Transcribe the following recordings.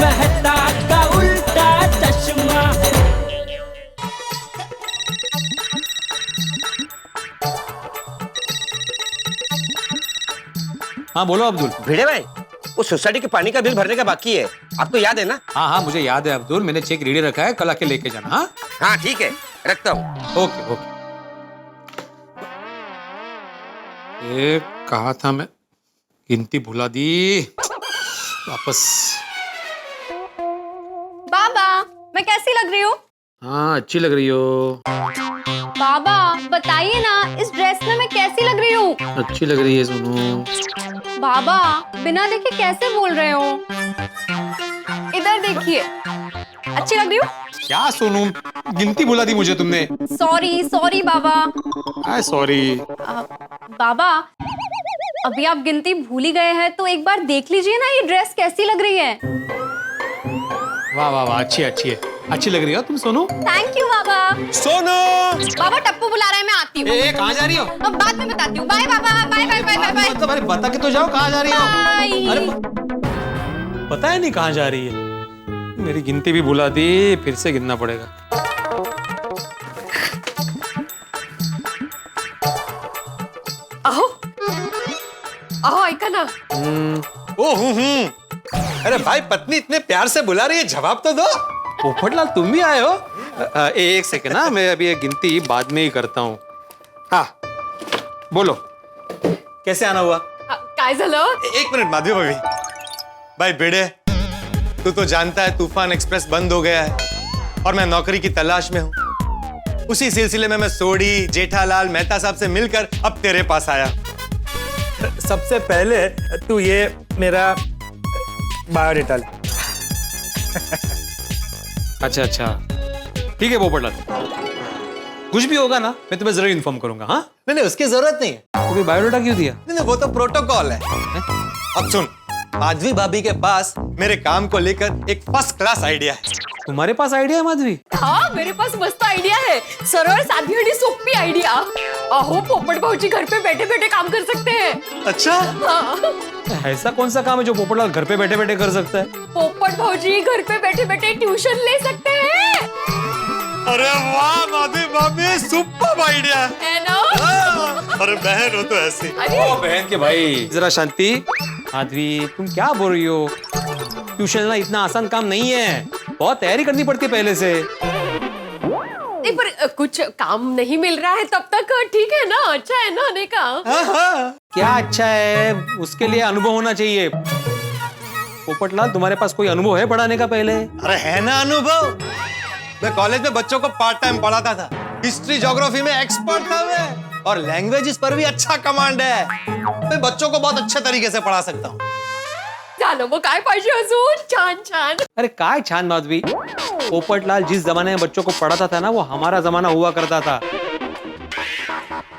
मेहता का उल्टा चश्मा। हाँ बोलो अब्दुल। भिड़े भाई, वो सोसाइटी के पानी का बिल भरने का बाकी है, आपको याद है ना? हाँ हाँ मुझे याद है अब्दुल, मैंने चेक रेडी रखा है, कल आके लेके जाना। हाँ हाँ ठीक है, रखता हूँ। Okay okay. ये कहा था मैं, गिनती भुला दी। वापस। बाबा मैं कैसी लग रही हूँ? हाँ अच्छी लग रही हो। बाबा बताइए ना, इस ड्रेस में मैं कैसी लग रही हूँ? अच्छी लग रही है सोनू। बाबा बिना देखे कैसे बोल रहे हो? इधर देखिए, अच्छी लग रही हूँ? क्या सोनू, गिनती भुला दी मुझे तुमने। सॉरी सॉरी बाबा। I sorry. बाबा अभी आप गिनती भूल ही गए हैं तो एक बार देख लीजिए ना, ये ड्रेस कैसी लग रही है। वाह वाह वाह, अच्छी अच्छी है, अच्छी लग रही हो तुम सोनू। थैंक यू बाबा। सोनू! बाबा टप्पू बुला रहा है, मैं आती हूँ। कहाँ जा रही हो? अब बाद में बताती हूँ। बाय बाबा, bye bye bye bye bye. मतलब अरे बता के तो जाओ कहाँ जा रही हो। बाय। अरे पता है नहीं कहाँ जा रही है। मेरी गिनती भी भुला दी, फिर से गिनना पड़ेगा। अहो अहो ऐका ना। अरे भाई, पत्नी इतने प्यार से बुला रही है, जवाब तो दो। पोपटलाल तुम भी आए हो? एक सेकंड ना, मैं अभी ये गिनती बाद में ही करता हूँ। हाँ बोलो, कैसे आना हुआ? काय झालं? एक मिनट माधवी भाभी। भाई भिड़े, तू तो जानता है तूफान एक्सप्रेस बंद हो गया है और मैं नौकरी की तलाश में हूँ। उसी सिलसिले में मैं सोडी, जेठालाल, मेहता साहब से मिलकर अब तेरे पास आया। सबसे पहले तू ये मेरा बायोडेटा ले। अच्छा अच्छा ठीक है पोपटलाल, कुछ भी होगा ना मैं तुम्हें जरूर इन्फॉर्म करूंगा। हाँ नहीं, उसकी जरूरत नहीं है। तो फिर बायोडाटा क्यों दिया? नहीं, वो तो प्रोटोकॉल है। अब सुन, माधवी भाभी के पास मेरे काम को लेकर एक फर्स्ट क्लास आइडिया है। तुम्हारे पास आइडिया है माधवी? हाँ मेरे पास मस्त आइडिया है, सरळ साधी आणि सोपी आइडिया। अहो पोपट भाऊजी घर पे बैठे बैठे काम कर सकते हैं। अच्छा? हाँ। ऐसा कौन सा काम है जो पोपटलाल घर पे बैठे बैठे कर सकता है? पोपट भाऊजी घर पे बैठे बैठे ट्यूशन ले सकते हैं। अरे वाह माधवी भाभी, सुपर आइडिया है ना? अरे बहन हो तो ऐसी। अरे बहन के भाई जरा शांति। माधवी तुम क्या बोल रही हो? ट्यूशन लेना इतना आसान काम नहीं है, बहुत तैयारी करनी पड़ती है पहले से। नहीं पर कुछ काम नहीं मिल रहा है तब तक ठीक है ना, अच्छा है ना आने का। क्या अच्छा है, उसके लिए अनुभव होना चाहिए। पोपटलाल तुम्हारे पास कोई अनुभव है पढ़ाने का पहले? अरे है ना अनुभव, मैं कॉलेज में बच्चों को पार्ट टाइम पढ़ाता था। हिस्ट्री ज्योग्राफी में एक्सपर्ट था मैं, और लैंग्वेजेस पर भी अच्छा कमांड है। मैं बच्चों को बहुत अच्छे तरीके से पढ़ा सकता हूँ। झालं मग काय पाहिजे अजून? छान छान। अरे काय छान माधवी, पोपटलाल जिस जमाने में बच्चों को पढ़ाता था ना, वो हमारा जमाना हुआ करता था।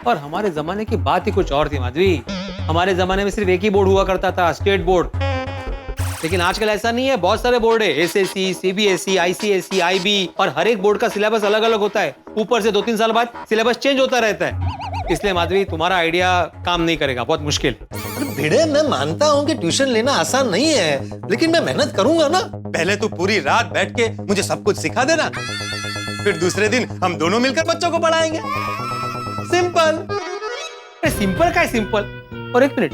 और हमारे जमाने की बात ही कुछ और थी माधवी। हमारे जमाने में सिर्फ एक ही बोर्ड हुआ करता था, स्टेट बोर्ड। लेकिन आजकल ऐसा नहीं है, बहुत सारे बोर्ड है, एसएससी, सीबीएसई, आईसीएसई, आईबी, और हर एक बोर्ड का सिलेबस अलग अलग होता है। ऊपर से 2-3 साल बाद सिलेबस चेंज होता रहता है। इसलिए माधवी तुम्हारा आइडिया काम नहीं करेगा, बहुत मुश्किल। भिड़े, मैं मानता हूँ कि ट्यूशन लेना आसान नहीं है, लेकिन मैं मेहनत करूंगा ना। पहले तू पूरी रात बैठ के मुझे सब कुछ सिखा देना, फिर दूसरे दिन हम दोनों मिलकर बच्चों को पढ़ाएंगे। सिंपल। सिंपल का है सिंपल। और एक मिनट,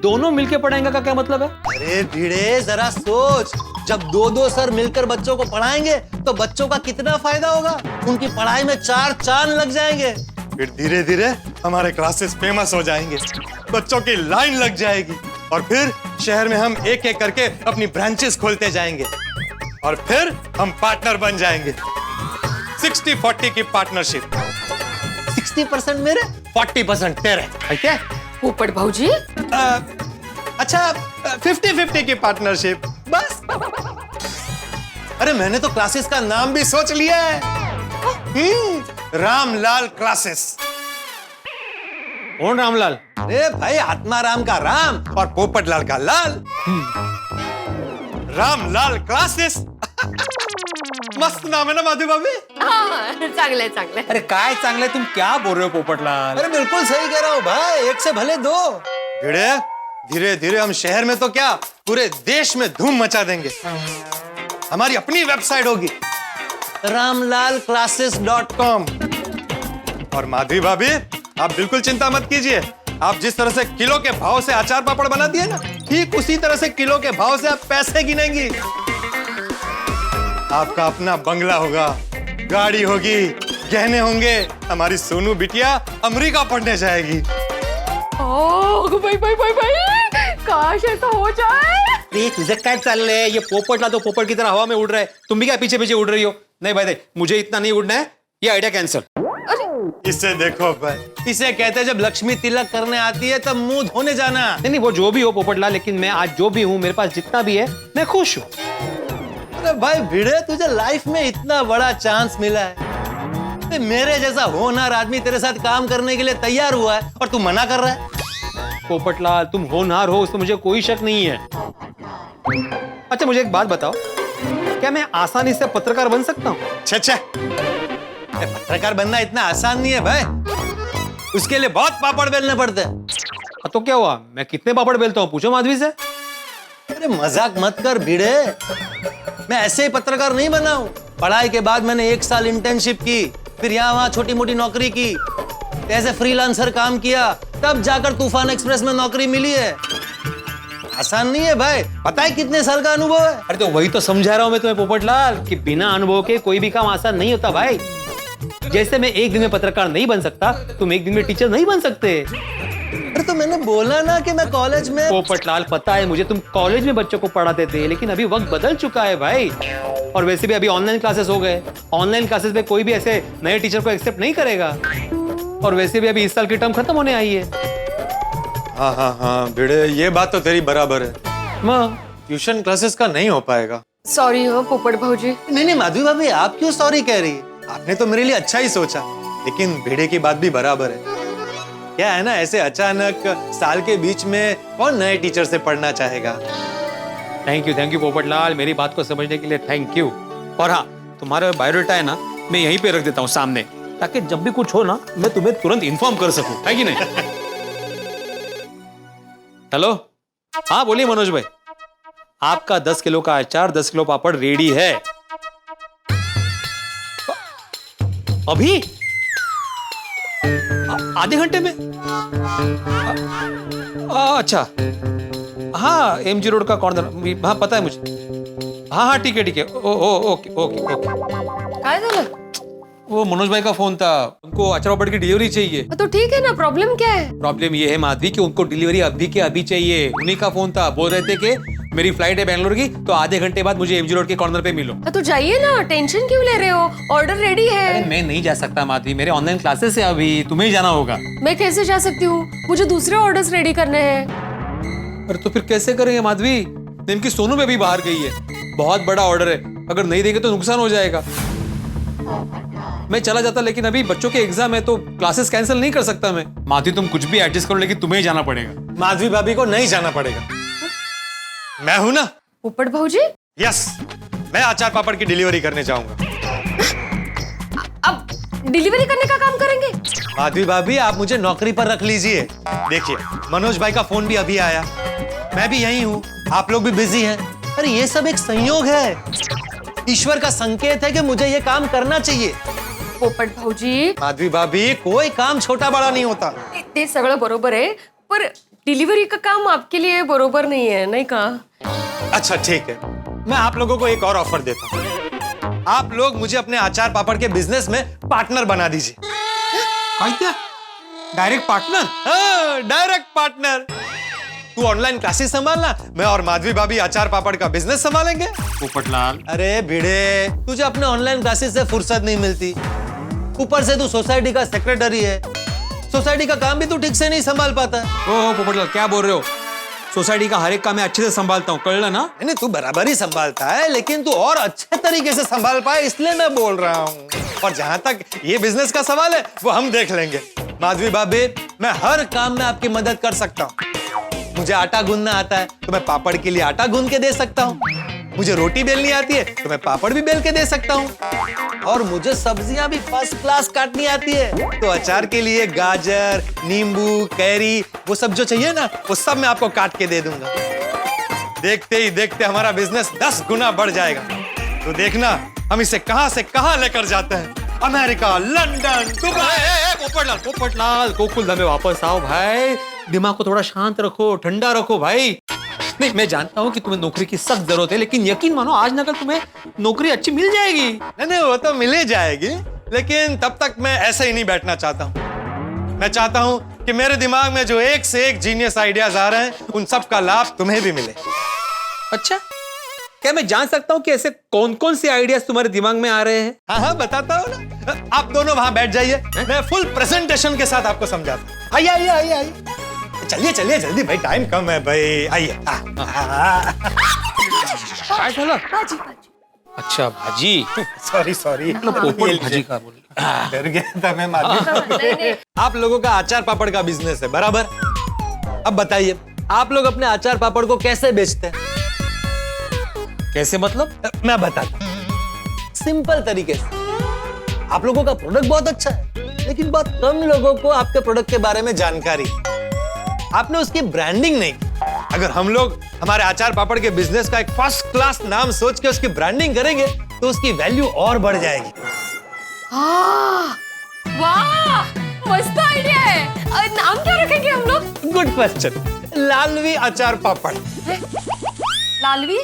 दोनों मिलके पढ़ाएंगे का क्या मतलब है? अरे भिड़े जरा सोच, जब दो सर मिलकर बच्चों को पढ़ाएंगे तो बच्चों का कितना फायदा होगा। उनकी पढ़ाई में 4 चांद लग जाएंगे। फिर धीरे धीरे हमारे क्लासेस फेमस हो जाएंगे, बच्चों की लाइन लग जाएगी, और फिर शहर में हम एक एक करके अपनी ब्रांचेस खोलते जाएंगे, और फिर हम पार्टनर बन जाएंगे। 60-40 की पार्टनरशिप। 60% मेरे, 40% तेरे। क्या? पोपट भाऊजी अच्छा 50-50 की पार्टनरशिप बस। अरे मैंने तो क्लासेस का नाम भी सोच लिया है, रामलाल क्लासेस। कौन रामलाल? अरे भाई, आत्माराम का राम और पोपटलाल का लाल। रामलाल क्लासेस। मस्त नाम है ना माधवी भाभी? हाँ चांगलंय चांगलंय। अरे काय चांगलं है, तुम क्या बोल रहे हो पोपटलाल? अरे बिल्कुल सही कह रहा हूँ भाई, एक से भले दो। भिड़े, धीरे धीरे हम शहर में तो क्या पूरे देश में धूम मचा देंगे। हमारी अपनी वेबसाइट होगी ramlalclasses.com। और माधवी भाभी आप बिल्कुल चिंता मत कीजिए, आप जिस तरह से किलो के भाव से अचार पापड़ बनाती है ना, ठीक उसी तरह से किलो के भाव से आप पैसे गिनेंगी। आपका अपना बंगला होगा, गाड़ी होगी, गहने होंगे। हमारी सोनू बिटिया अमेरिका पढ़ने जाएगी। ओह भाई भाई भाई भाई, काश ऐसा हो जाए। ये तुझे क्या चल रहे? ये पोपट ला तो पोपट की तरह हवा में उड़ रहा है, तुम भी क्या पीछे पीछे उड़ रही हो? नहीं भाई देख, मुझे इतना नहीं उड़ना है, ये आइडिया कैंसिल। इसे देखो भाई, इसे कहते हैं जब लक्ष्मी तिलक करने आती है तब मुंह धोने जाना। नहीं वो जो भी हो पोपटला, लेकिन मैं आज जो भी हूँ, मेरे पास जितना भी है मैं खुश हूँ। अरे भाई भिड़े, तुझे लाइफ में इतना बड़ा चांस मिला है, मेरे जैसा होनहार आदमी तेरे साथ काम करने के लिए तैयार हुआ है और तू मना कर रहा है। पोपटलाल तुम होनहार हो, उसमें मुझे कोई शक नहीं है। अच्छा मुझे एक बात बताओ, क्या मैं आसानी से पत्रकार बन सकता हूँ? अच्छा, पत्रकार बनना इतना आसान नहीं है भाई, उसके लिए बहुत पापड़ बेलने पड़ते हैं। तो क्या हुआ, मैं कितने पापड़ बेलता हूँ, पूछो माधवी से। अरे मजाक मत कर भिड़े, मैं ऐसे ही पत्रकार नहीं बना हूँ। पढ़ाई के बाद मैंने 1 साल इंटर्नशिप की, फिर यहाँ वहां छोटी मोटी नौकरी की, ऐसे फ्रीलांसर काम किया, तब जाकर तूफान एक्सप्रेस में नौकरी मिली है। आसान नहीं है भाई, पता है कितने साल का अनुभव है। अरे तो वही तो समझा रहा हूँ मैं तुम्हें पोपटलाल, कि बिना अनुभव के कोई भी काम आसान नहीं होता भाई। जैसे मैं एक दिन में पत्रकार नहीं बन सकता, तुम एक दिन में टीचर नहीं बन सकते। अरे तो मैंने बोला ना कि मैं कॉलेज में। पोपटलाल पता है मुझे, तुम कॉलेज में बच्चों को पढ़ाते थे, लेकिन अभी वक्त बदल चुका है भाई। और वैसे भी अभी ऑनलाइन क्लासेस हो गए, ऑनलाइन क्लासेस में कोई भी ऐसे नए टीचर को एक्सेप्ट नहीं करेगा। और वैसे भी अभी इस साल की टर्म खत्म होने आई है। हाँ हाँ हाँ भिड़े, ये बात तो तेरी बराबर है, ट्यूशन क्लासेस का नहीं हो पाएगा। सॉरी हो पोपट भाऊजी। नहीं माधवी भाभी, आप क्यों सॉरी कह रही है? आपने तो मेरे लिए अच्छा ही सोचा, लेकिन भिड़े की बात भी बराबर है। क्या है ना, ऐसे अचानक साल के बीच में कौन नए टीचर से पढ़ना चाहेगा। थैंक यू पोपटलाल, मेरी बात को समझने के लिए थैंक यू। और हाँ, तुम्हारा बायोडाटा है ना, मैं यहीं पे रख देता हूँ सामने, ताकि जब भी कुछ हो ना मैं तुम्हें तुरंत इन्फॉर्म कर सकूं, है कि नहीं? हेलो, हाँ बोलिए मनोज भाई, आपका 10 किलो का अचार, 10 किलो पापड़ रेडी है अभी आधे घंटे में। अच्छा हाँ, एमजी रोड का कॉर्नर, हाँ पता है मुझे। हाँ ठीक है। ओके। काय झालं? वो मनोज भाई का फोन था, उनको अचार पापड़ की डिलीवरी चाहिए। तो ठीक है ना, प्रॉब्लम क्या है? प्रॉब्लम ये है माधवी कि उनको डिलीवरी अभी के अभी चाहिए। उन्हीं का फोन था, बोल रहे थे कि मेरी फ्लाइट है बैंगलोर की, तो आधे घंटे बाद मुझे एमजी रोड के कॉर्नर पे मिलो। तो जाइए ना, टेंशन क्यों ले रहे हो? ऑर्डर रेडी है। अरे मैं नहीं जा सकता माधवी, मेरे ऑनलाइन क्लासेस है अभी, तुम्हें ही जाना होगा। मैं कैसे जा सकती हूँ? मुझे दूसरे ऑर्डर्स रेडी करने हैं। अरे तो फिर कैसे करेंगे माधवी? इनकी सोनू भी अभी बाहर गई है, बहुत बड़ा ऑर्डर है, अगर नहीं देंगे तो नुकसान हो जाएगा। मैं चला जाता, लेकिन अभी बच्चों के एग्जाम है तो क्लासेस कैंसिल नहीं कर सकता मैं। माधवी तुम कुछ भी एडजस्ट करो, लेकिन तुम्हें ही जाना पड़ेगा। माधवी भाभी को नहीं जाना पड़ेगा, मैं हूं ना। पोपट भाऊजी, यस, मैं अचार पापड़ की डिलीवरी करने जाऊंगा। अब डिलीवरी करने का काम करेंगे? माधवी भाभी, आप मुझे नौकरी पर रख लीजिए। देखिए, मनोज भाई का फोन भी अभी आया, मैं भी यही हूँ, आप लोग भी बिजी हैं। अरे ये सब एक संयोग है, ईश्वर का संकेत है कि मुझे ये काम करना चाहिए। पोपट भाऊजी, माधवी भाभी, कोई काम छोटा बड़ा नहीं होता। ते सगळं बरोबर आहे, पर डिलीवरी का काम आपके लिए बरोबर नहीं है, नहीं का? अच्छा ठीक है, मैं आप लोगों को एक और ऑफर देता हूँ। आप लोग मुझे अपने अचार पापड़ के बिजनेस में पार्टनर बना दीजिए। Direct partner? हाँ, डायरेक्ट पार्टनर। तू ऑनलाइन क्लासेस संभालना, मैं और माधवी भाभी अचार पापड़ का बिजनेस संभालेंगे। पोपटलाल, अरे भिड़े, तुझे अपने ऑनलाइन क्लासेस से फुर्सत नहीं मिलती, ऊपर से तू सोसाइटी का सेक्रेटरी है, सोसाइटी का काम भी तू ठीक से नहीं संभाल पाता। ओह पोपटलाल क्या बोल रहे हो? सोसाइटी का हर एक काम मैं अच्छे से संभालता हूँ, कल ना? नहीं, तू बराबर ही संभालता है, लेकिन तू और अच्छे तरीके से संभाल पाए इसलिए मैं बोल रहा हूँ। और जहां तक ये बिजनेस का सवाल है वो हम देख लेंगे। माधवी भाभी, मैं हर काम में आपकी मदद कर सकता हूँ। मुझे आटा गूंदना आता है तो मैं पापड़ के लिए आटा गूंद के दे सकता हूँ। मुझे रोटी बेलनी आती है तो मैं पापड़ भी बेल के दे सकता हूँ। और मुझे सब्जियां भी फर्स्ट क्लास काटनी आती है, तो अचार के लिए गाजर, नींबू, कैरी, वो सब जो चाहिए ना, वो सब मैं आपको काट के दे दूंगा। देखते ही देखते हमारा बिजनेस 10 गुना बढ़ जाएगा। तो देखना हम इसे कहां से कहां लेकर जाते हैं। America, London, Dubai. Popatlal, Gokuldham में वापस आओ भाई। दिमाग को थोड़ा शांत रखो, ठंडा रखो भाई। नहीं, मैं जानता हूँ कि तुम्हें नौकरी की सख्त जरूरत है, लेकिन यकीन मानो आज ना कल तुम्हें नौकरी अच्छी मिल जाएगी। नहीं, वो तो मिल ही जाएगी, लेकिन तब तक मैं ऐसे ही नहीं बैठना चाहता हूँ। मैं चाहता हूँ कि मेरे दिमाग में जो एक से एक जीनियस आइडियाज आ रहे हैं, उन सब का लाभ तुम्हें भी मिले। अच्छा, क्या मैं जान सकता हूँ कि ऐसे कौन कौन से आइडियाज तुम्हारे दिमाग में आ रहे हैं? हाँ, बताता हूँ ना। आप दोनों वहां बैठ जाइए, मैं फुल प्रेजेंटेशन के साथ आपको समझाता हूँ। आइए। चलिए जल्दी भाई, टाइम कम है भाई। आइए। काय झालं? अच्छा, भाजी। सॉरी पोपट भाजी का बोल। डर गया था मैं मालूम। आप लोगों का अचार पापड़ का बिजनेस है, बराबर? अब बताइए, आप लोग अपने अचार पापड़ को कैसे बेचते हैं? कैसे मतलब? मैं बताता हूं। सिंपल तरीके से। आप लोगों का प्रोडक्ट बहुत अच्छा है, लेकिन बहुत कम लोगों को आपके प्रोडक्ट के बारे में जानकारी है। आपने उसकी ब्रांडिंग नहीं की। अगर हम लोग हमारे अचार पापड़ के बिजनेस का एक फर्स्ट क्लास नाम सोच के उसकी ब्रांडिंग करेंगे, तो उसकी वैल्यू और बढ़ जाएगी। वाह, मस्त आइडिया है। नाम क्या रखेंगे हम लोग? Good question. लालवी अचार पापड़। लालवी?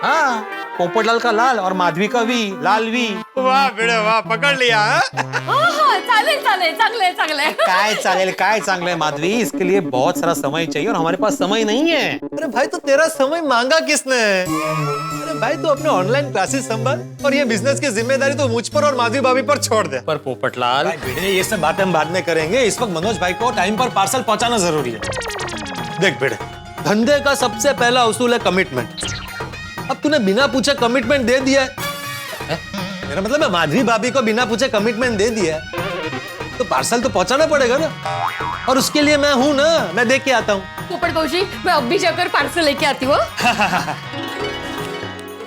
हाँ, पोपटलाल का लाल और माधवी का वी, लालवी। वाह बेटे वाह, पकड़ लिया। हाँ, चालेल, चांगले। काय चांगलं है माधवी, इसके लिए बहुत सारा समय चाहिए और हमारे पास समय नहीं है। अरे भाई, तो तेरा समय मांगा किसने? अरे भाई, तो अपने ऑनलाइन क्लासेस संभाल और ये बिजनेस की जिम्मेदारी तो मुझ पर और माधवी भाभी पर छोड़ दे। पर पोपटलाल, बेटे, ये सब बातें हम बाद में करेंगे। इस वक्त मनोज भाई को टाइम पर पार्सल पहुंचाना जरूरी है। देख बेटे, धंधे का सबसे पहला उसूल है कमिटमेंट। अब तूने बिना पूछे कमिटमेंट दे दिया है। मेरा मतलब है माधवी भाभी को बिना पूछे कमिटमेंट दे दिया है, तो पार्सल तो पहुंचाना पड़ेगा ना। और उसके लिए मैं हूं ना, मैं देख के आता हूँ। पोपट भाऊजी, मैं अब भी जाकर पार्सल लेके आती हूँ।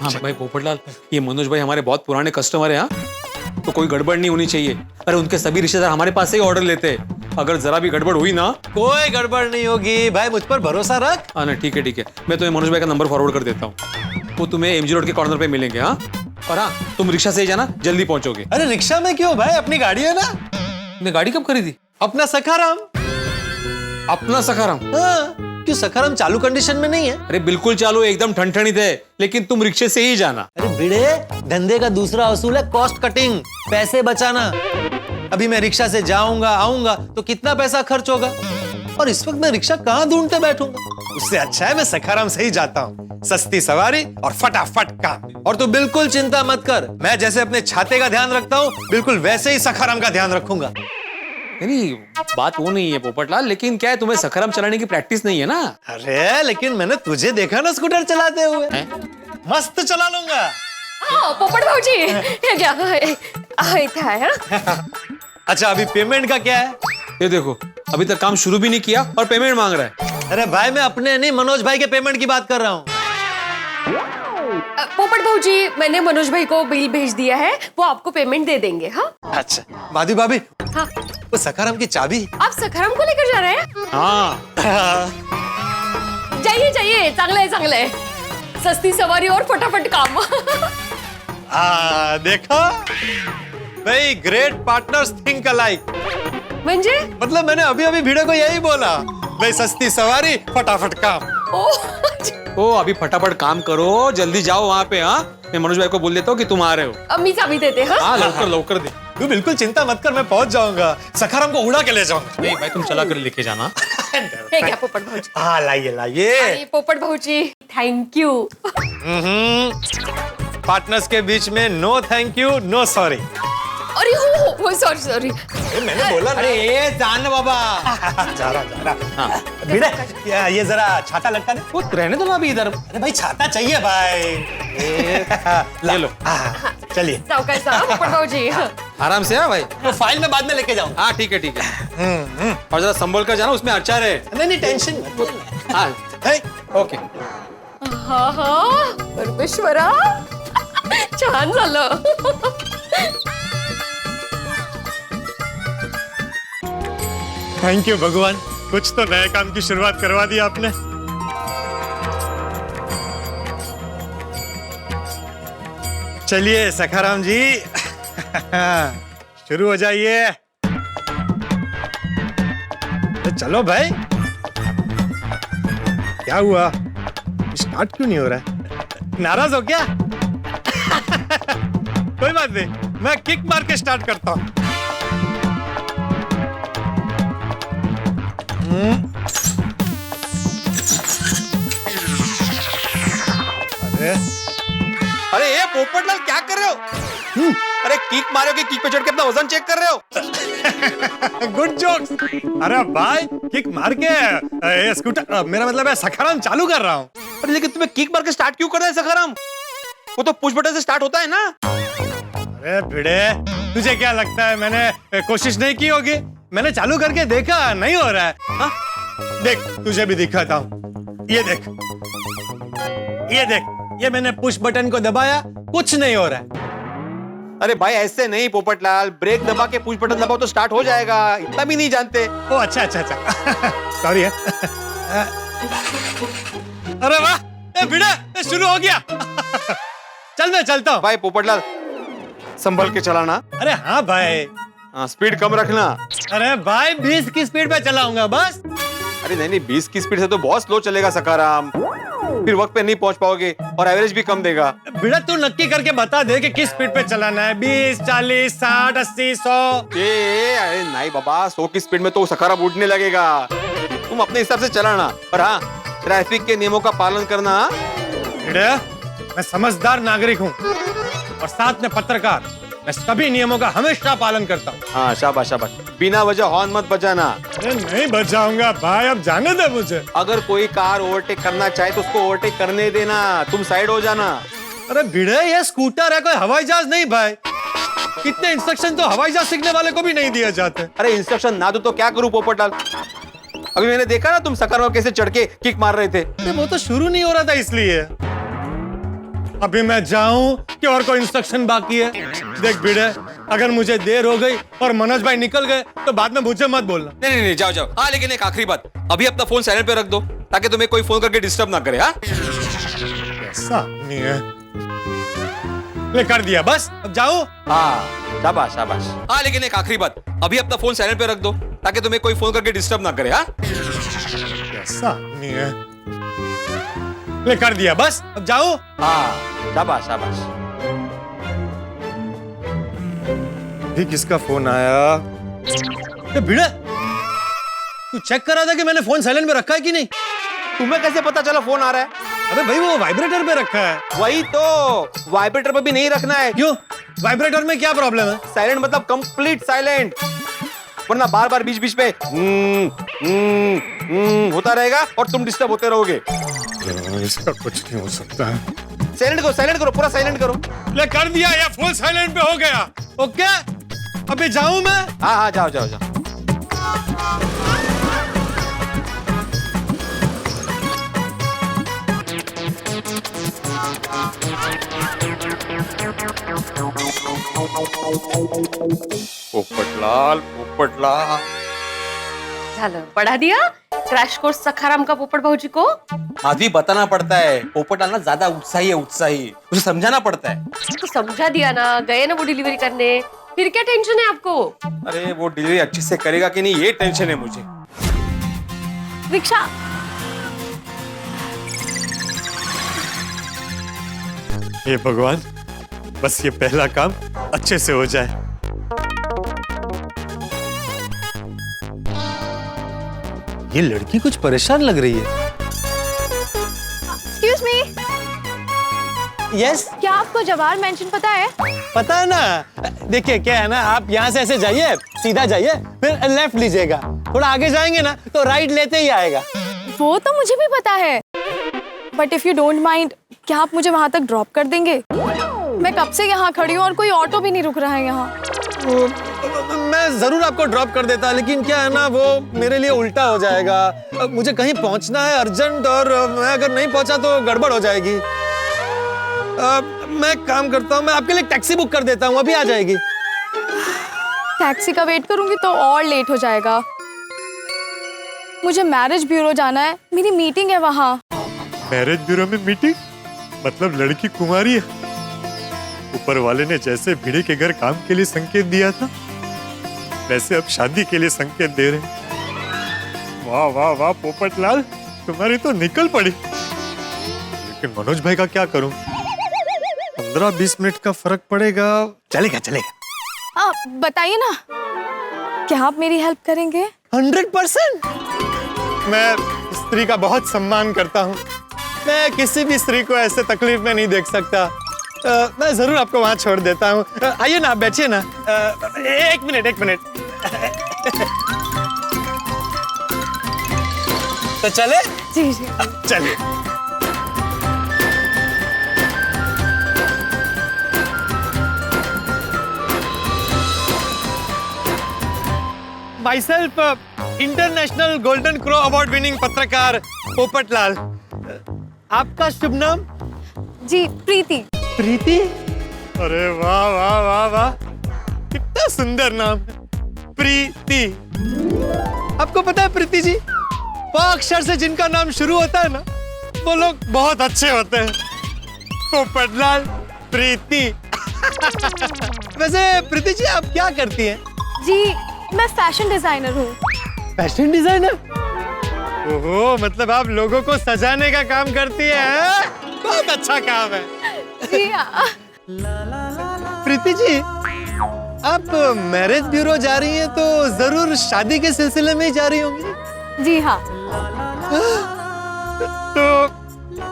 हाँ भाई पोपटलाल, ये मनोज भाई हमारे बहुत पुराने कस्टमर है। हाँ, तो कोई गड़बड़ नहीं होनी चाहिए। अरे उनके सभी रिश्तेदार हमारे पास से ही ऑर्डर लेते हैं। अगर जरा भी गड़बड़ हुई ना, कोई गड़बड़ नहीं होगी भाई, मुझ पर भरोसा रख। हाँ ना, ठीक है, मैं तुम्हें मनोज भाई का नंबर फॉरवर्ड कर देता हूँ। वो तुम्हें एमजी रोड के कॉर्नर पे मिलेंगे। हाँ, और हाँ, तुम रिक्शा से ही जाना, जल्दी पहुंचोगे। अरे रिक्शा में क्यों भाई, अपनी गाड़ी है ना। तुमने गाड़ी कब खरीदी? अपना सखाराम। अपना सखाराम? हाँ, क्यों सखाराम चालू कंडीशन में नहीं है? अरे बिल्कुल चालू, एकदम ठनठनीत है, लेकिन तुम रिक्शे से ही जाना। अरे भिड़े, धंधे का दूसरा असूल है कॉस्ट कटिंग, पैसे बचाना। अभी मैं रिक्शा से जाऊंगा आऊंगा तो कितना पैसा खर्च होगा, और इस वक्त मैं रिक्शा कहाँ ढूंढते बैठूंगा। उससे अच्छा है मैं सखाराम से ही जाता हूँ। सस्ती सवारी और फटाफट काम। और तू बिल्कुल चिंता मत कर, मैं जैसे अपने छाते का ध्यान रखता हूँ, बिल्कुल वैसे ही सखाराम का ध्यान रखूंगा। नहीं, बात वो नहीं है पोपटलाल, लेकिन क्या है, तुम्हें सखाराम चलाने की प्रैक्टिस नहीं है ना। अरे लेकिन मैंने तुझे देखा ना स्कूटर चलाते हुए, मस्त चला लूंगा। हाँ, पोपट भाऊजी, ये क्या है? अच्छा, अभी पेमेंट का क्या है? ये देखो, अभी तक काम शुरू भी नहीं किया और पेमेंट मांग रहा है। अरे भाई, मैं अपने नहीं मनोज भाई के पेमेंट की बात कर रहा हूँ। पोपट भाऊजी, मैंने मनोज भाई को बिल भेज दिया है, वो आपको पेमेंट दे देंगे। हाँ, अच्छा माधवी भाभी, हाँ, वो सखाराम की चाबी। आप सखाराम को लेकर जा रहे हैं? हाँ, जाइए, चांगले, सस्ती सवारी और फटाफट काम। देखा भाई, ग्रेट पार्टनर्स थिंक अलाइक। म्हणजे? मतलब मैंने अभी भिड़े को यही बोला भाई, सस्ती सवारी फटाफट काम। ओ अभी फटाफट काम करो, जल्दी जाओ वहाँ पे। हाँ, मैं मनोज भाई को बोल देता हूँ कि तुम आ रहे हो। अम्मी चाबी देते। हाँ, लवकर दे। तू बिल्कुल चिंता मत कर, मैं पहुंच जाऊंगा, सखाराम को उड़ा के ले जाऊंगा। नहीं भाई, तुम चला कर लेके जाना। है क्या पोपट भाऊजी? हाँ, लाइए। पोपट भाऊजी, थैंक यू। पार्टनर्स के बीच में no thank you, no sorry. अरे हो सॉरी। मैंने बोला ना। अरे जान बाबा। जा रहा। भिड़े, ये जरा छाता लटका दे। वो रहने दो ना अभी इधर। अरे भाई, छाता चाहिए भाई। ले लो। चलिए, सावकाश पोपट भाऊजी। आराम से। हाँ भाई, तो फाइल में बाद में लेके जाऊँ। हाँ ठीक है। और जरा संभल कर जाना, उसमें अचार है। नहीं टेंशन मत। हाँ, है? ओके। हाँ, सर्वेश्वरा छान झालं. थैंक यू भगवान, कुछ तो नए काम की शुरुआत करवा दी आपने. चलिए सखाराम जी शुरू हो जाइए. चलो भाई. क्या हुआ, स्टार्ट क्यों नहीं हो रहा है? नाराज हो क्या? कोई बात नहीं, मैं किक मार के स्टार्ट करता हूं. अरे अरे ये पोपटलाल क्या कर रहे हो? अरे किक मारोगे, किक पे चढ़ के अपना वजन चेक कर रहे हो? Good jokes. अरे भाई किक मार के स्कूटर, मेरा मतलब है सखाराम चालू कर रहा हूँ. अरे लेकिन तुम्हें किक मार के स्टार्ट क्यों कर रहा है सखाराम? वो तो पुश बटन से स्टार्ट होता है ना. अरे भिड़े, तुझे क्या लगता है मैंने कोशिश नहीं की होगी? मैंने चालू करके देखा, नहीं हो रहा है. हाँ? देख तुझे भी दिखाता हूँ. ये देख, ये देख, ये मैंने पुश बटन को दबाया, कुछ नहीं हो रहा है. अरे भाई ऐसे नहीं पोपटलाल, ब्रेक दबा के पुश बटन दबाओ तो स्टार्ट हो जाएगा. इतना भी नहीं जानते? ओ अच्छा अच्छा अच्छा. सॉरी है. अरे वाह, ए भिड़े शुरू हो गया. चल मैं चलता हूँ. भाई पोपटलाल संभल के चलाना. अरे हाँ भाई. हाँ स्पीड कम रखना. अरे भाई 20 की स्पीड पे चलाऊंगा बस. अरे नहीं नहीं, 20 की स्पीड से तो बहुत स्लो चलेगा सखाराम, फिर वक्त पे नहीं पहुंच पाओगे और एवरेज भी कम देगा. भिड़ा तू नक्की करके बता दे कि किस स्पीड पे चलाना है. 20, 40, 60, 80, 100. अरे नहीं बाबा, 100 की स्पीड में तो सखाराम उड़ने लगेगा. तुम अपने हिसाब से चलाना, पर हाँ ट्रैफिक के नियमों का पालन करना. भिड़ा, मैं समझदार नागरिक हूँ और साथ में पत्रकार. मैं सभी नियमों का हमेशा पालन करता हूँ. हाँ शाबाश शाबाश. बिना वजह हॉर्न मत बजाना. अरे नहीं बचाऊंगा भाई, अब जाने दे मुझे. अगर कोई कार ओवरटेक करना चाहे तो उसको ओवरटेक करने देना, तुम साइड हो जाना. अरे भिड़े, ये स्कूटर है, कोई हवाई जहाज नहीं भाई. कितने इंस्ट्रक्शन तो हवाई जहाज सीखने वाले को भी नहीं दिए जाते. अरे इंस्ट्रक्शन ना दो तो क्या करूं पोपटलाल? अभी मैंने देखा ना तुम सखाराम कैसे चढ़ के किक मार रहे थे. अरे वो तो शुरू नहीं हो रहा था इसलिए. अभी मैं जाऊं कि और कोई इंस्ट्रक्शन बाकी है? देख भिड़े, अगर मुझे देर हो गई और मनोज भाई निकल गए तो बाद में मुझे मत बोलना. नहीं नहीं जाओ जाओ. हाँ लेकिन एक आखिरी बात, अभी अपना फोन साइलेंट पे रख दो ताकि तुम्हें कोई फोन करके डिस्टर्ब ना करे. हाँ ऐसा नहीं है. ले कर दिया बस, अब जाऊं. हाँ शाबाश शाबाश. हाँ लेकिन एक आखिरी बात, अभी अपना फोन साइलेंट पे रख दो ताकि तुम्हें कोई फोन करके डिस्टर्ब ना करे. हाँ ऐसा नहीं है. ले कर दिया बस, अब जाऊं. हाँ शाबाश शाबाश. भी किसका फोन आया? भिड़े, तू चेक करा था कि मैंने फोन साइलेंट में रखा है कि नहीं? तुम्हें कैसे पता चला फोन आ रहा है? अरे भाई वो वाइब्रेटर पे रखा है. वही तो, वाइब्रेटर पे भी नहीं रखना है. क्यों? वाइब्रेटर में क्या प्रॉब्लम है? साइलेंट मतलब कंप्लीट साइलेंट, वरना बार बार बीच बीच में होता रहेगा और तुम डिस्टर्ब होते रहोगे. इसका कुछ नहीं हो सकता है. साइलेंट करो, पूरा साइलेंट करो. ले कर दिया, या फुल साइलेंट पे हो गया. ओके, अभी जाऊं मैं? हाँ हाँ जाओ जाओ जाओ. पोपटलाल पोपटलाल. झालं. पढ़ा दिया क्रैश कोर्स सखाराम का पोपट भाऊजी को. माधवी बताना पड़ता है, पोपटलाल ना ज्यादा उत्साही है, उत्साही, उसे समझाना पड़ता है. तो समझा दिया ना, गए ना वो डिलीवरी करने, फिर क्या टेंशन है आपको? अरे वो डिलीवरी अच्छे से करेगा कि नहीं ये टेंशन है मुझे. रिक्शा. हे भगवान, बस ये पहला काम अच्छे से हो जाए. ये लड़की कुछ परेशान लग रही है. एक्सक्यूज मी, यस, क्या आपको जवाहर मेंशन पता है? पता है ना. देखिए क्या है ना, आप यहाँ से ऐसे जाइए, सीधा जाइए, फिर लेफ्ट लीजिएगा. थोड़ा आगे जाएंगे ना तो राइट लेते ही आएगा. वो तो मुझे भी पता है, but if you don't mind, क्या आप मुझे वहां तक ड्रॉप कर देंगे? मैं कब से यहाँ खड़ी हूँ और कोई ऑटो भी नहीं रुक रहा है यहाँ. मैं जरूर आपको ड्रॉप कर देता, लेकिन क्या है ना, वो मेरे लिए उल्टा हो जाएगा. मुझे कहीं पहुंचना है अर्जेंट, और मैं अगर नहीं पहुंचा तो गड़बड़ हो जाएगी. मैं काम करता हूँ, मैं आपके लिए टैक्सी बुक कर देता हूँ, अभी आ जाएगी। टैक्सी का वेट करूंगी तो और लेट हो जाएगा। मुझे मैरिज ब्यूरो जाना है, मेरी मीटिंग है वहाँ। मैरिज ब्यूरो में मीटिंग? मतलब लड़की कुंवारी है। ऊपर वाले ने जैसे भिड़े के घर काम के लिए संकेत दिया था, वैसे अब शादी के लिए संकेत दे रहे हैं। वाह वाह वाह पोपटलाल, तुम्हारी तो निकल पड़ी। लेकिन मनोज भाई का क्या करूं? 15-20 मिनट का फर्क पड़ेगा। चलेगा चलेगा। बताइए ना, क्या आप मेरी हेल्प करेंगे? 100%। मैं स्त्री का बहुत सम्मान करता हूँ। मैं किसी भी स्त्री को ऐसे तकलीफ में नहीं देख सकता। मैं जरूर आपको वहां छोड़ देता हूँ। आइए ना, बैठिए ना। एक मिनट। तो चले? जी जी। चलिए। Myself, international golden crow award winning पत्रकार पोपटलाल। आपका शुभ नाम? जी, प्रीति। प्रीति? अरे वाह वाह वाह वाह, कितना सुंदर नाम है, प्रीति। आपको पता है प्रीति जी, वो अक्षर से जिनका नाम शुरू होता है ना, वो लोग बहुत अच्छे होते हैं। पोपटलाल, प्रीति। वैसे प्रीति जी, आप क्या करती हैं? जी, मैं फैशन डिजाइनर हूँ। Fashion designer? ओहो, मतलब आप लोगों को सजाने का काम करती है? बहुत अच्छा काम है। जी हाँ। प्रीति जी, आप मैरिज ब्यूरो जा रही हैं तो जरूर शादी के सिलसिले में ही जा रही होंगी। जी हाँ। तो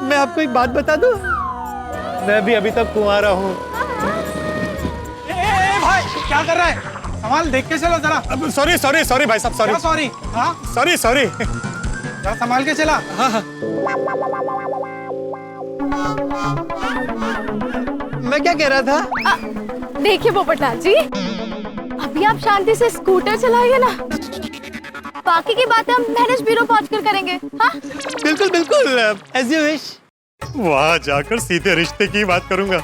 मैं आपको एक बात बता दूं, मैं भी अभी तक कुंवारा हूँ। भाई क्या कर रहा है? संभाल, देख के चलो जरा। सॉरी भाई साहब, सॉरी। सॉरी? हाँ, सॉरी। जरा संभाल के चला। हाँ। मैं क्या कह रहा था? देखिए पोपटलाल जी, अभी आप शांति से स्कूटर चलाइए ना, बाकी की बातें हम मैरिज ब्यूरो पहुंचकर करेंगे। हाँ? बिल्कुल, एज यू विश। वहां जाकर सीधे रिश्ते की बात करूंगा।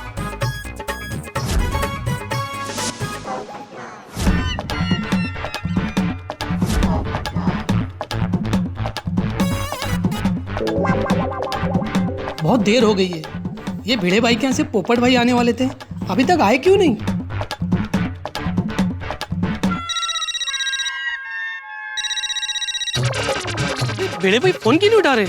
बहुत देर हो गई है। ये भिड़े भाई के यहाँ से पोपट भाई आने वाले थे, अभी तक आए क्यों नहीं? भिड़े भाई फोन क्यों नहीं उठा रहे?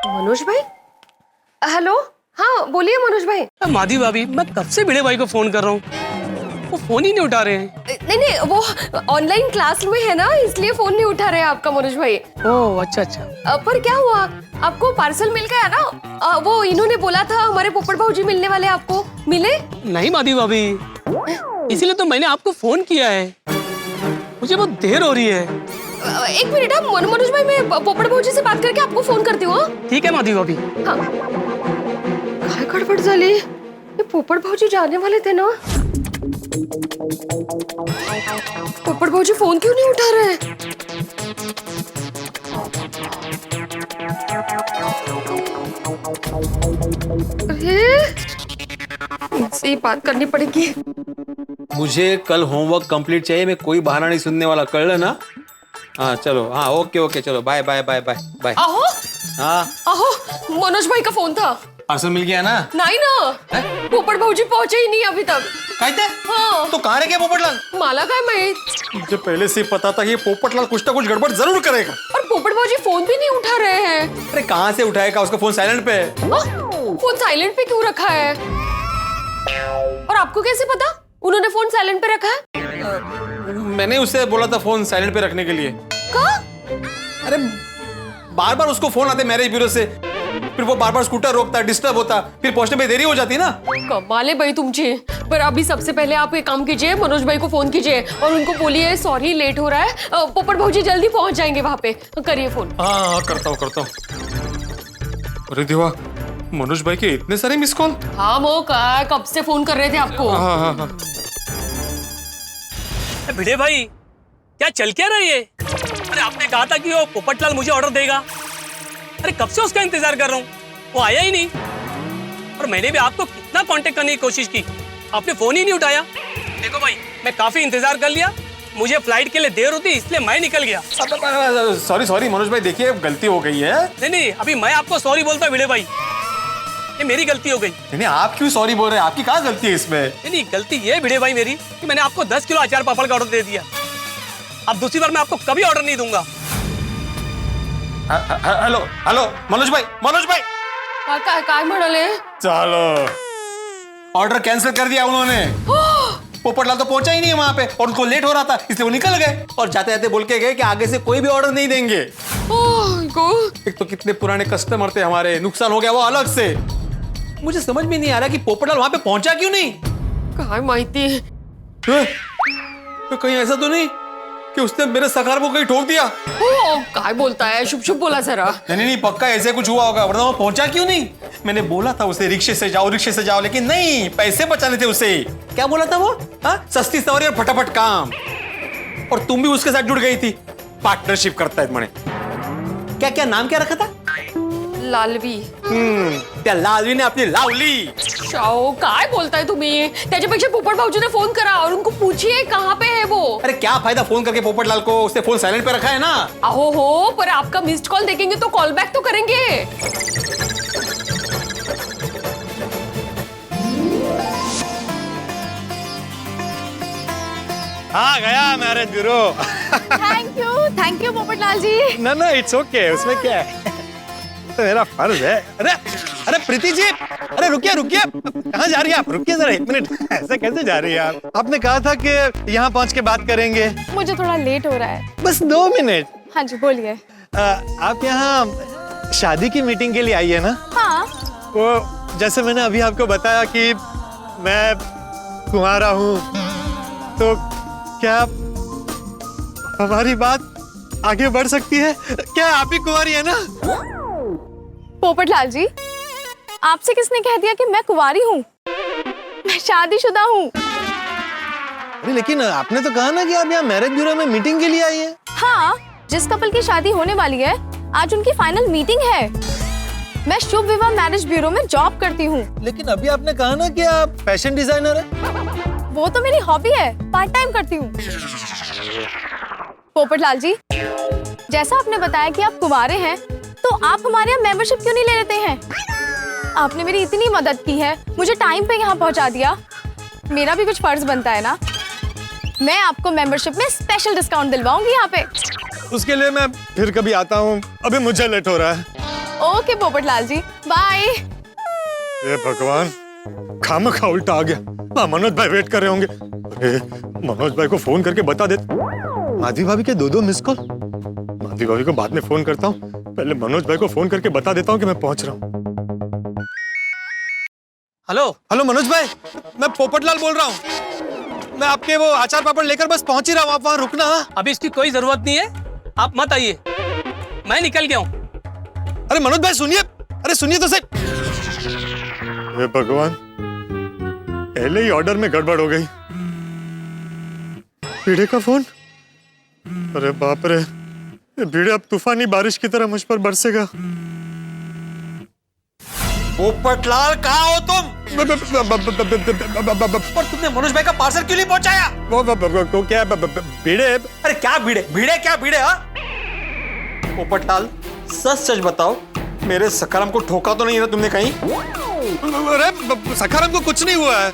मनोज भाई? हेलो, हाँ बोलिए मनोज भाई। माधी भाभी, मैं कब से भिड़े भाई को फोन कर रहा हूँ, वो फोन ही नहीं उठा रहे हैं। नहीं, वो ऑनलाइन क्लास में है ना, इसलिए फोन नहीं उठा रहे आपका मनोज भाई। ओह अच्छा। पर क्या हुआ, आपको पार्सल मिल गया ना? वो इन्होंने बोला था हमारे पोपट भाऊजी मिलने वाले, आपको मिले? नहीं माधी भाभी, इसीलिए तो मैंने आपको फोन किया है, मुझे बहुत देर हो रही है। एक मिनट, आप मनोज भाई, मैं पोपट भाऊजी से बात करके आपको फोन करती हूँ। ठीक है माधी भाभी। हाँ, काय गड़बड़ झाली? ये पोपट भाऊजी जाने वाले थे ना? पोपट भाऊजी फोन क्यों नहीं उठा रहे? इनसे ही बात करनी पड़ेगी। मुझे कल होमवर्क कंप्लीट चाहिए, मैं कोई बहाना नहीं सुनने वाला, कर लेना। हाँ चलो, हाँ ओके, चलो बाय। आहो, हाँ मनोज भाई का फोन था। पार्सल मिल गया ना? नहीं ना, पोपट भाऊजी पहुंचे ही नहीं अभी तक। कहते? हाँ। तो कहाँ रह गया पोपटलाल? माला का मैं, मुझे पहले से ही पता था ये पोपटलाल कुछ ना कुछ गड़बड़ जरूर करेगा। और पोपट भाऊजी फोन भी नहीं उठा रहे हैं। अरे कहाँ से उठाएगा, उसका फोन साइलेंट पे है। फोन साइलेंट पे क्यों रखा है? और आपको कैसे पता उन्होंने फोन साइलेंट पे रखा है? मैंने उससे बोला था फोन साइलेंट पे रखने के लिए। अरे बार उसको फोन आते मैरिज ब्यूरो से, फिर वो बार स्कूटर रोकता, डिस्टर्ब होता, फिर पहुंचने में देरी हो जाती ना। कमाल है भाई तुमची। पर अभी सबसे पहले आप एक काम कीजिए, मनोज भाई को फोन कीजिए और उनको बोलिए सॉरी लेट हो रहा है, पोपट भाऊजी जल्दी पहुंच जाएंगे वहां पे। करिए फोन। हाँ करता हूँ। अरे देवा, मनोज भाई के इतने सारे मिस कॉल। हाँ वो कब से फोन कर रहे थे आपको। हाँ। भिड़े भाई क्या चल क्या रही है? अरे आपने कहा था कि वो पोपटलाल मुझे ऑर्डर देगा। अरे कब से उसका इंतजार कर रहा हूँ, वो आया ही नहीं। और मैंने भी आपको कितना कांटेक्ट करने की कोशिश की, आपने फोन ही नहीं उठाया। देखो भाई मैं काफी इंतजार कर लिया, मुझे फ्लाइट के लिए देर होती इसलिए मैं निकल गया। सॉरी मनोज भाई, देखिए गलती हो गई है। नहीं अभी मैं आपको सॉरी बोलता भिड़े भाई, ये मेरी गलती हो गई। नहीं आप क्यों सॉरी बोल रहे हैं, आपकी क्या गलती है इसमें? नहीं गलती ये भिड़े भाई मेरी कि मैंने आपको 10 किलो अचार पापड़ का ऑर्डर दे दिया। अब दूसरी बार मैं आपको कभी ऑर्डर नहीं दूंगा। हेलो मनोज भाई काय म्हणाले? चलो ऑर्डर कैंसिल कर दिया उन्होंने। पोपटलाल तो पहुंचा ही नहीं है वहां पे और उनको लेट हो रहा था इसलिए वो निकल गए और जाते जाते बोल के गए कि आगे से कोई भी ऑर्डर नहीं देंगे। एक तो कितने पुराने कस्टमर थे हमारे, नुकसान हो गया वो अलग से। मुझे समझ में नहीं आ रहा कि पोपटलाल वहां पे पहुंचा क्यों नहीं। काय माहिती। तो कहीं ऐसा तो नहीं कि उसने मेरे सकार को कहीं ठोक दिया? काय बोलता है, शुभ शुभ बोला जरा। नहीं पक्का ऐसे कुछ हुआ होगा, वरना वो पहुंचा क्यों नहीं? मैंने बोला था उसे रिक्शे से जाओ लेकिन नहीं, पैसे बचाने थे उसे। क्या बोला था वो? सस्ती सवारी और फटाफट काम। और तुम भी उसके साथ जुड़ गई थी, पार्टनरशिप करता है म्हणे। क्या नाम क्या रखा था? लालवी। त्या लालवी ने अपनी लावली। शाओ काय बोलताय तुम्ही? त्याच्यापेक्षा पोपट भाऊजीने फोन करा और उनको पूछिए कहाँ पे है वो। अरे क्या फायदा फोन करके पोपटलाल को, उसने फोन साइलेंट पे रखा है ना। अहो हो, पर आपका मिस्ड कॉल देखेंगे तो कॉल बैक तो करेंगे। हाँ गया marriage bureau. Thank you Popatlal ji. ना इट्स ओके, उसमें क्या है, तो मेरा फर्ज है। अरे प्रीति जी, अरे रुकिए कहाँ जा रही है आप? रुकिए जरा 1 मिनट, ऐसे कैसे जा रही है आप? आपने कहा था कि यहाँ पहुँच के बात करेंगे। मुझे थोड़ा लेट हो रहा है। बस 2 मिनट। हाँ जी बोलिए। आप यहाँ शादी की मीटिंग के लिए आई है ना? हाँ। वो जैसे मैंने अभी आपको बताया कि मैं कुंवारा हूँ, तो क्या हमारी बात आगे बढ़ सकती है? क्या आप ही कुंवारी है ना? पोपटलाल जी, आपसे किसने कह दिया कि मैं कुंवारी हूँ? मैं शादीशुदा हूँ। अरे लेकिन आपने तो कहा ना कि आप यहाँ मैरिज ब्यूरो में मीटिंग के लिए आई हैं। हाँ, जिस कपल की शादी होने वाली है आज उनकी फाइनल मीटिंग है। मैं शुभ विवाह मैरिज ब्यूरो में जॉब करती हूँ। लेकिन अभी आपने कहा ना कि आप फैशन डिजाइनर है। वो तो मेरी हॉबी है, पार्ट टाइम करती हूँ। पोपटलाल जी, जैसा आपने बताया कि आप कुंवारे हैं, तो आप हमारे यहाँ मेंबरशिप क्यों नहीं ले लेते हैं? आपने मेरी इतनी मदद की है, मुझे टाइम पे यहाँ पहुँचा दिया, मेरा भी कुछ फर्ज बनता है ना। मैं आपको मेंबरशिप में स्पेशल डिस्काउंट दिलवाऊंगी यहाँ पे। उसके लिए मैं फिर कभी आता हूँ, अभी मुझे लेट हो रहा है। ओके पोपटलाल जी, बाय। ये भगवान, खामखा उल्टा आ गया। मनोज भाई वेट कर रहे होंगे। अरे मनोज भाई को फोन करके बता दे। माधवी भाभी के 2 मिस कॉल। माधवी भाभी को बाद में फोन करता हूँ, पहले मनोज भाई को फोन करके बता देता हूँ कि मैं पहुंच रहा हूँ। हेलो मनोज भाई, मैं पोपटलाल बोल रहा हूँ। मैं आपके वो अचार पापड़ लेकर बस पहुंच ही रहा हूँ, आप वहाँ रुकना। अभी इसकी कोई जरूरत नहीं है, आप मत आइए, मैं निकल गया हूँ। अरे मनोज भाई सुनिए, अरे सुनिए तो सही। हे भगवान, पहले ही ऑर्डर में गड़बड़ हो गई। भिड़े का फोन। अरे बाप रे, भिड़े अब तूफानी बारिश की तरह मुझ पर बरसेगा। पोपटलाल कहाँ हो तुम? और तुमने मनोज भाई का पार्सल क्यों नहीं पहुंचाया? वो क्या भिड़े? अरे क्या भिड़े हाँ? पोपटलाल सच बताओ, मेरे सखाराम को ठोका तो नहीं ना तुमने कहीं? अरे सखाराम को कुछ नहीं हुआ है,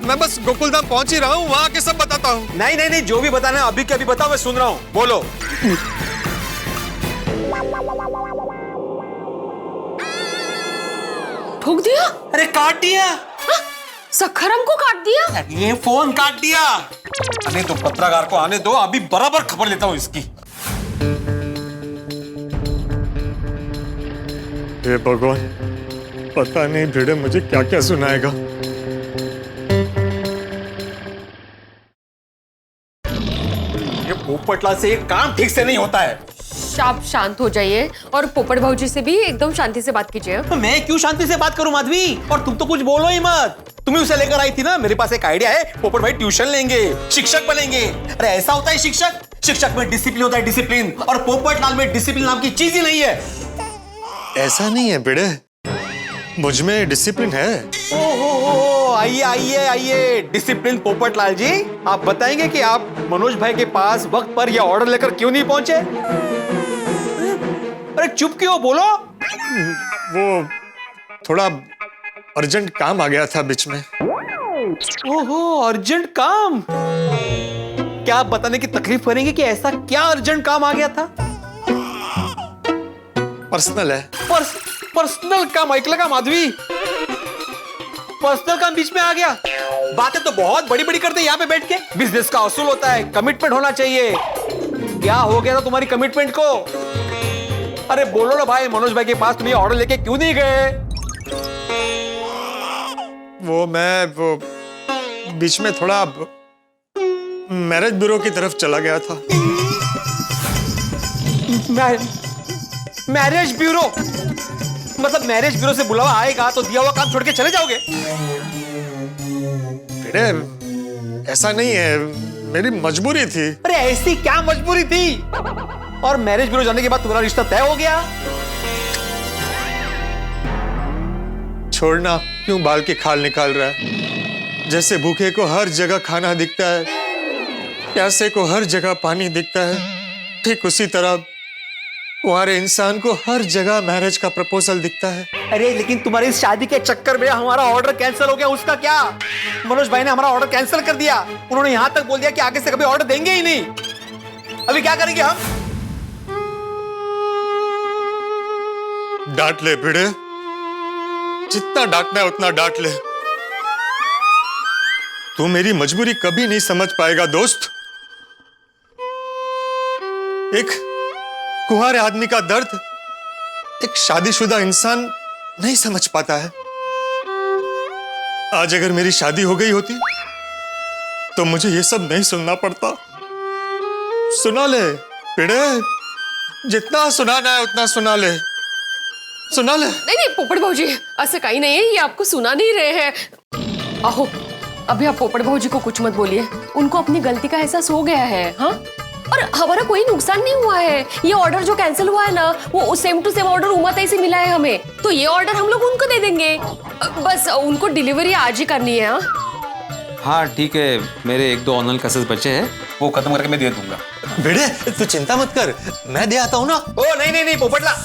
मैं बस गोकुलधाम पहुंच ही रहा हूँ, वहाँ के सब बताता हूँ। नहीं जो भी बताना है अभी के अभी बताओ, मैं सुन रहा हूँ, बोलो। ठोक दिया? अरे काट दिया। सखाराम को काट दिया? ये फोन काट दिया। अरे तो पत्रकार को आने दो, अभी बराबर खबर लेता हूँ इसकी। हे भगवान, पता नहीं भिड़े मुझे क्या क्या सुनाएगा। ये पोपटलाल से एक काम ठीक से नहीं होता है। आप शांत हो जाइए और पोपट भाऊजी से भी एकदम शांति से बात कीजिए। तो मैं क्यों शांति से बात करूं माधवी? और तुम तो कुछ बोलो ही मत। तुम्हें उसे लेकर आई थी ना, मेरे पास एक आइडिया है, पोपट भाई ट्यूशन लेंगे, शिक्षक बनेंगे। अरे ऐसा होता है शिक्षक, शिक्षक में डिसिप्लिन होता है, डिसिप्लिन। और पोपट लाल में डिसिप्लिन नाम की चीज ही नहीं है। ऐसा नहीं है बेटे, मुझ में डिसिप्लिन है। ओहो, आइए आइए आइए, डिसिप्लिन पोपट लाल जी, आप बताएंगे कि आप मनोज भाई के पास वक्त पर यह ऑर्डर लेकर क्यों नहीं पहुंचे? अरे चुप क्यों, बोलो। वो थोड़ा अर्जेंट काम आ गया था बीच में। ओहो, अर्जेंट काम? क्या आप बताने की तकलीफ करेंगे कि ऐसा क्या अर्जेंट काम आ गया था? पर्सनल है। पर्सनल काम ऐकलं का माधवी? पर्सनल काम बीच में आ गया? बातें तो बहुत बड़ी बड़ी करते हैं यहाँ पे बैठ के। बिजनेस का असूल होता है, कमिटमेंट होना चाहिए। क्या हो गया था तुम्हारी कमिटमेंट को? अरे बोलो ना भाई, मनोज भाई के पास तुम ये ऑर्डर लेके क्यों नहीं गए? वो बीच में थोड़ा मैरिज ब्यूरो की तरफ चला गया था। Marriage bureau? मतलब मैरिज ब्यूरो से बुलावा आएगा तो दिया हुआ काम छोड़ के चले जाओगे? बेटे ऐसा नहीं है, मेरी मजबूरी थी। अरे ऐसी क्या मजबूरी थी? और मैरिज ब्यूरो जाने के बाद तुम्हारा रिश्ता तय हो गया? छोड़ना, क्यों बाल की खाल निकाल रहा है? जैसे भूखे को हर जगह खाना दिखता है, प्यासे को हर जगह पानी दिखता है, ठीक उसी तरह कुंवारे इंसान को हर जगह मैरिज का प्रपोजल दिखता है। अरे लेकिन तुम्हारी इस शादी के चक्कर में हमारा ऑर्डर कैंसिल हो गया, उसका क्या? मनोज भाई ने हमारा ऑर्डर कैंसिल कर दिया। उन्होंने यहां तक बोल दिया कि आगे से कभी ऑर्डर देंगे ही नहीं। अभी क्या करेंगे हम? डांट ले भिड़े, जितना डांटना है उतना डांट ले। तू मेरी मजबूरी कभी नहीं समझ पाएगा दोस्त। एक कुंवारे आदमी का दर्द एक शादीशुदा इंसान नहीं समझ पाता है। आज अगर मेरी शादी हो गई होती तो मुझे ये सब नहीं सुनना पड़ता। सुना ले भिड़े, जितना सुनाना है उतना सुना ले, सुना ले। नहीं पोपट भाऊजी, ऐसा कहीं नहीं है, ये आपको सुना नहीं रहे हैं। आहो, अभी आप पोपट भाऊजी को कुछ मत बोलिए, उनको अपनी गलती का एहसास हो गया है। हाँ, और हमारा कोई नुकसान नहीं हुआ है। ये ऑर्डर जो कैंसिल हुआ है ना, वो same to same order Umatai से मिला है हमें, तो ये ऑर्डर हम लोग उनको दे देंगे। बस उनको डिलीवरी आज ही करनी है। हाँ ठीक है, मेरे 1-2 ऑनलाइन क्लासेस बचे हैं, वो खत्म करके मैं दे दूंगा। भिड़े तू चिंता मत कर, मैं दे आता हूं ना। ओ नहीं पोपटला,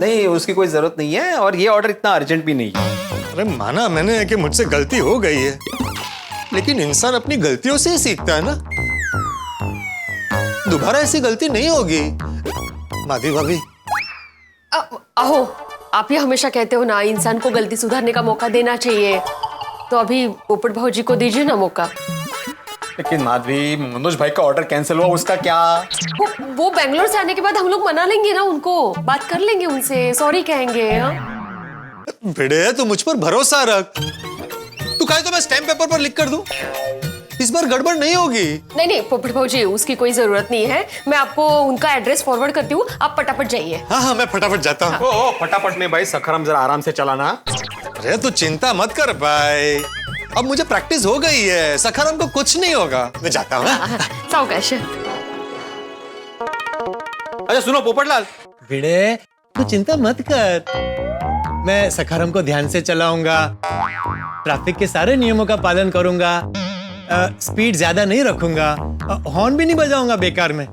नहीं उसकी कोई जरूरत नहीं है, और ये ऑर्डर इतना अर्जेंट भी नहीं है। अरे माना मैंने कि मुझसे गलती हो गई है, लेकिन इंसान अपनी गलतियों से ही सीखता है ना। दोबारा ऐसी गलती नहीं होगी। माधवी भाभी, आहो, आप ये हमेशा कहते हो ना, इंसान को गलती सुधारने का मौका देना चाहिए, तो अभी पोपट भाऊजी को दीजिए ना मौका। लेकिन माधवी, मनोज भाई का ऑर्डर कैंसिल हुआ, उसका क्या? वो बेंगलोर से आने के बाद हम लोग मना लेंगे ना उनको, बात कर लेंगे उनसे, सॉरी कहेंगे। भिड़े तू मुझ पर भरोसा रख। तू कहे तो मैं स्टैम्प पेपर पर लिख कर दूं, इस बार गड़बड़ नहीं होगी। नहीं पोपट भाऊजी, उसकी कोई जरूरत नहीं है, मैं आपको उनका एड्रेस फॉरवर्ड करती हूँ, आप फटाफट जाइए। हाँ मैं फटाफट जाता हूँ। ओ फटाफट में भाई, सखरम जरा आराम से चलाना। अरे तू चिंता मत कर भाई, अब मुझे प्रैक्टिस हो गई है, सखरम को कुछ नहीं होगा, मैं जाता हूँ। सावकाश। अच्छा सुनो पोपटलाल, भिड़े तू चिंता मत कर, मैं सखारम को ध्यान से चलाऊंगा, ट्रैफिक के सारे नियमों का पालन करूंगा, स्पीड ज्यादा नहीं रखूंगा, हॉर्न भी नहीं बजाऊंगा बेकार में,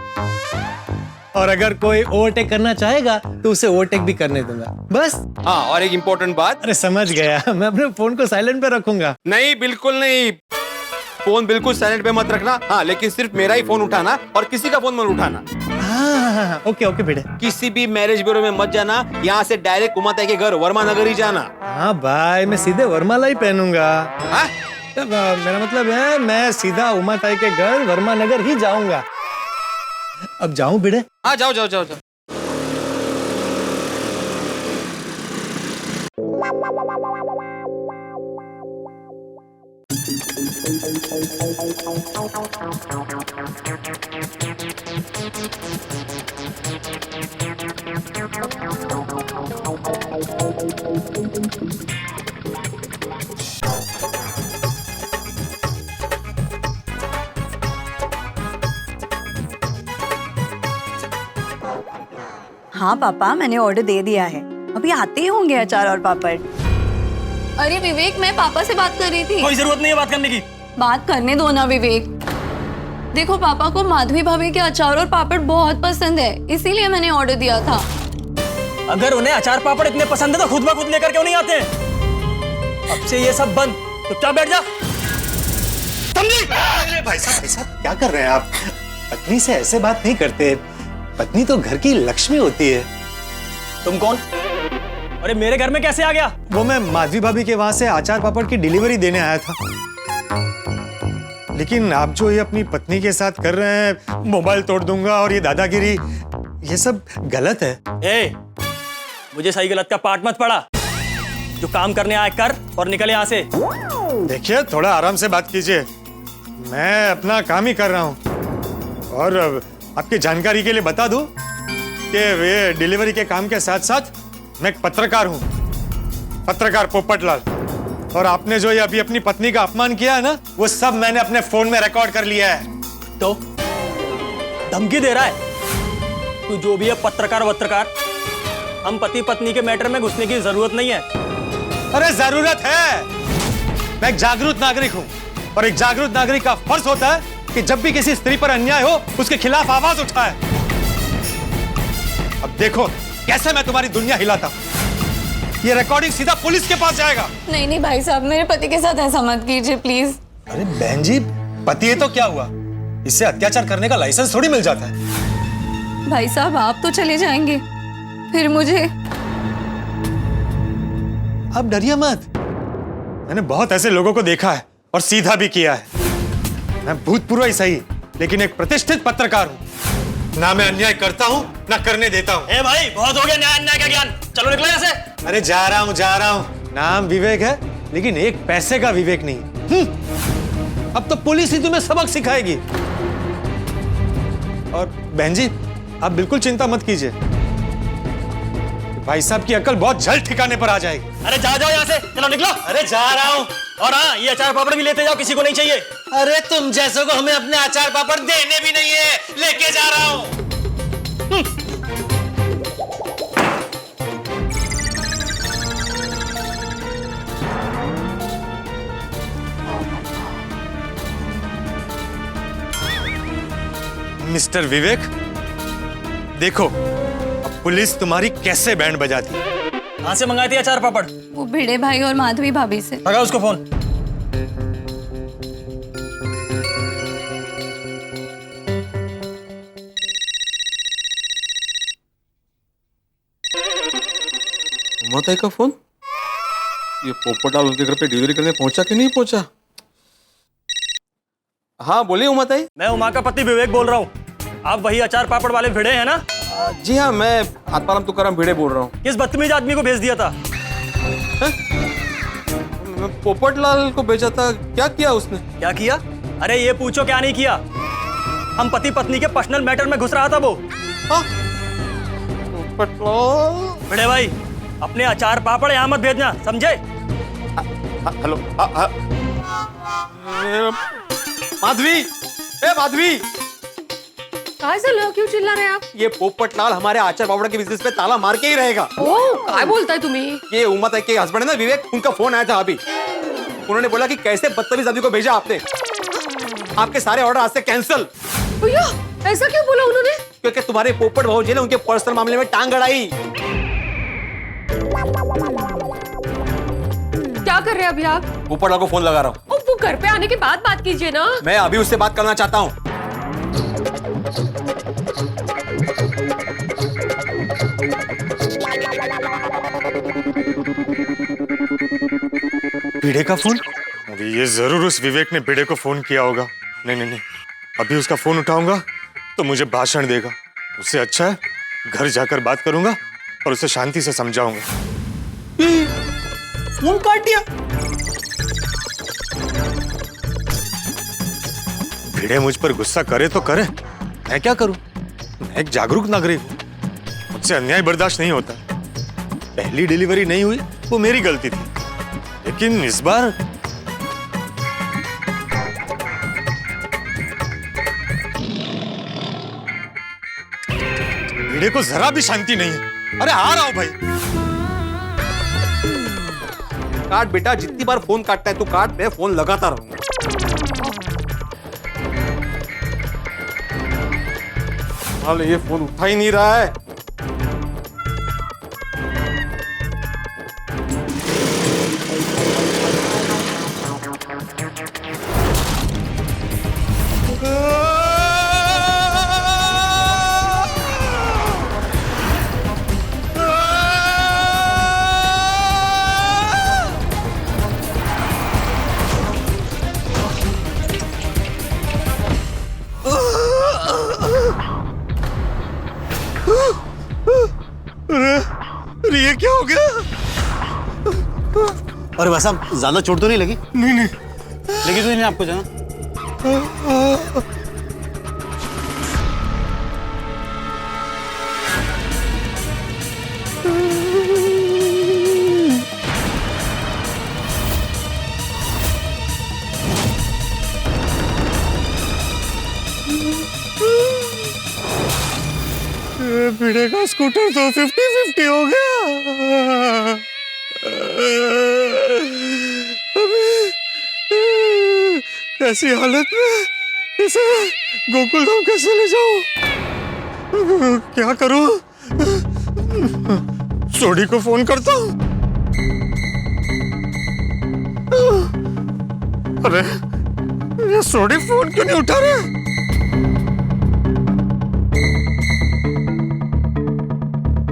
और अगर कोई ओवरटेक करना चाहेगा तो उसे ओवरटेक भी करने दूंगा, बस। हाँ और एक इम्पोर्टेंट बात। अरे समझ गया, मैं अपने फोन को साइलेंट पे रखूंगा। नहीं बिल्कुल नहीं, फोन बिल्कुल साइलेंट पे मत रखना। हाँ लेकिन सिर्फ मेरा ही फोन उठाना और किसी का फोन मत उठाना। हाँ, ओके भिड़े। किसी भी मैरिज ब्यूरो में मत जाना, यहाँ से डायरेक्ट उमाताई के घर वर्मा नगर ही जाना। हाँ भाई, मैं सीधे वर्माला ही पहनूंगा। हाँ? मेरा मतलब है मैं सीधा उमाताई के घर वर्मा नगर ही जाऊंगा। अब जाऊं भिड़े? हाँ जाओ जाओ जाओ जाओ। हाँ पापा, मैंने ऑर्डर दे दिया है। अभी आते ही होंगे अचार और पापड़। अरे विवेक, मैं पापा से बात कर रही थी। कोई जरूरत नहीं है बात करने की। बात करने दो ना विवेक। देखो, पापा को माधवी भाभी के अचार और पापड़ बहुत पसंद है, इसीलिए मैंने ऑर्डर दिया था। अगर उन्हें अचार पापड़ इतने पसंद है तो खुद ब खुद लेकर क्यों नहीं आते? अब से ये सब बंद, चुपचाप बैठ जा। अरे भाई साहब क्या कर रहे हैं आप? पत्नी से ऐसे बात नहीं करते। पत्नी तो घर की लक्ष्मी होती है। तुम कौन? अरे मेरे घर में कैसे आ गया? वो मैं माधवी भाभी के वहां से अचार पापड़ की डिलीवरी देने आया था। लेकिन आप जो ये अपनी पत्नी के साथ कर रहे हैं, मोबाइल तोड़ दूंगा और ये दादागिरी, ये सब गलत है। ए, मुझे सही गलत का पाठ मत पड़ा। जो काम करने आए कर और निकले यहाँ से। देखिए, थोड़ा आराम से बात कीजिए। मैं अपना काम ही कर रहा हूँ। और आपकी जानकारी के लिए बता दूं कि ये डिलीवरी के काम के साथ साथ मैं एक पत्रकार हूँ, पत्रकार पोपटलाल। और आपने जो ये अभी अपनी पत्नी का अपमान किया है ना, वो सब मैंने अपने फोन में रिकॉर्ड कर लिया है। तो धमकी दे रहा है? तू जो भी है पत्रकार वत्रकार, हम पति पत्नी के मैटर में घुसने की जरूरत नहीं है। अरे जरूरत है। मैं एक जागरूक नागरिक हूँ और एक जागरूक नागरिक का फर्ज होता है कि जब भी किसी स्त्री पर अन्याय हो उसके खिलाफ आवाज उठाए। अब देखो कैसे मैं तुम्हारी दुनिया हिलाता हूँ। ये रिकॉर्डिंग सीधा पुलिस के पास जाएगा। नहीं नहीं भाई साहब, मेरे पति के साथ ऐसा मत कीजिए प्लीज। अरे बहन जी, पति है तो क्या हुआ? इससे अत्याचार करने का लाइसेंस थोड़ी मिल जाता है। भाई साहब, आप तो चले जाएंगे, फिर मुझे? आप डरिए मत। मैंने बहुत ऐसे लोगों को देखा है और सीधा भी किया है। मैं भूतपूर्व ही सही, लेकिन एक प्रतिष्ठित पत्रकार हूँ। ना मैं अन्याय करता हूँ ना करने देता हूँ। ए भाई, बहुत हो गया न्याय अन्याय का ज्ञान। चलो निकलो यहाँ से। अरे जा रहा हूँ। नाम विवेक है, लेकिन एक पैसे का विवेक नहीं। अब तो पुलिस ही तुम्हें सबक सिखाएगी। और बहन जी, आप बिल्कुल चिंता मत कीजिए। भाई साहब की अकल बहुत जल्द ठिकाने पर आ जाएगी। अरे जाओ यहाँ से, चलो निकलो। अरे जा रहा हूँ। और हाँ, ये अचार पापड़ भी लेते जाओ, किसी को नहीं चाहिए। अरे तुम जैसों को हमें अपने अचार पापड़ देने भी नहीं है, लेके जा रहा हूँ। मिस्टर विवेक, देखो अब पुलिस तुम्हारी कैसे बैंड बजाती है। कहाँ से मंगाई थी अचार पापड़? वो भिड़े भाई और माधवी भाभी से। लगा उसको फोन। उमाताई का फोन? ये पोपटलाल उनके घर पे डिलीवरी करने पहुंचा कि नहीं पहुंचा? हाँ बोलिए उमाताई। मैं उमा का पति विवेक बोल रहा हूँ। आप वही अचार पापड़ वाले भिड़े हैं ना? जी हाँ, मैं आत्माराम तुकाराम भिड़े बोल रहा हूँ। किस बदतमीज आदमी को भेज दिया था? पोपटलाल को भेजा था। क्या किया उसने? क्या किया? अरे ये पूछो क्या नहीं किया। हम पति पत्नी के पर्सनल मैटर में घुस रहा था वो। पोपटलाल। भिड़े भाई, अपने अचार पापड़ यहाँ मत भेजना, समझे? हेलो। माधवी, ए माधवी, काय झालं? क्यों चिल्ला रहे हैं आप? ये पोपटलाल हमारे आचार पापड़ के बिजनेस पे ताला मार के ही रहेगा। ओह, काय बोलताय तुम्ही? ये उमाताई के हस्बैंड है ना विवेक, उनका फोन आया था अभी। उन्होंने बोला कि कैसे बदतमीज आदमी को भेजा आपने। आपके सारे ऑर्डर आज से कैंसिल। भैया, ऐसा क्यों बोला उन्होंने? क्योंकि तुम्हारे पोपट भाऊ जी ने उनके पर्सनल मामले में टांग अड़ाई। क्या कर रहे हैं अभी आप? पोपटलाल को फोन लगा रहा हूँ। वो घर पे आने के बाद बात कीजिए ना। मैं अभी उससे बात करना चाहता हूँ। भिड़े का फोन? अभी ये जरूर उस विवेक ने भिड़े को फोन किया होगा। नहीं, अभी उसका फोन उठाऊंगा तो मुझे भाषण देगा। उससे अच्छा है घर जाकर बात करूंगा और उसे शांति से समझाऊंगा। फोन काट दिया। भिड़े मुझ पर गुस्सा करे तो करे, मैं क्या करूं? मैं एक जागरूक नागरिक हूं, मुझसे अन्याय बर्दाश्त नहीं होता। पहली डिलीवरी नहीं हुई वो मेरी गलती थी, लेकिन इस बार भिड़े को जरा भी शांति नहीं है। अरे आ रहा हूं भाई। काट बेटा, जितनी बार फोन काटता है तू काट, मैं फोन लगाता रहूंगा। हाल ये फोन उठा ही नहीं रहा है। अरे ये क्या हो गया? अरे भाई साहब, ज्यादा चोट तो नहीं लगी? नहीं नहीं लगी तो नहीं आपको जाना? भिड़े का स्कूटर तो 50-50 हो गया। ऐसी हालत में इसे गोकुल धाम कैसे ले जाऊं? क्या करूं? सोडी को फोन करता हूं। अरे ये सोडी फोन क्यों नहीं उठा रहे?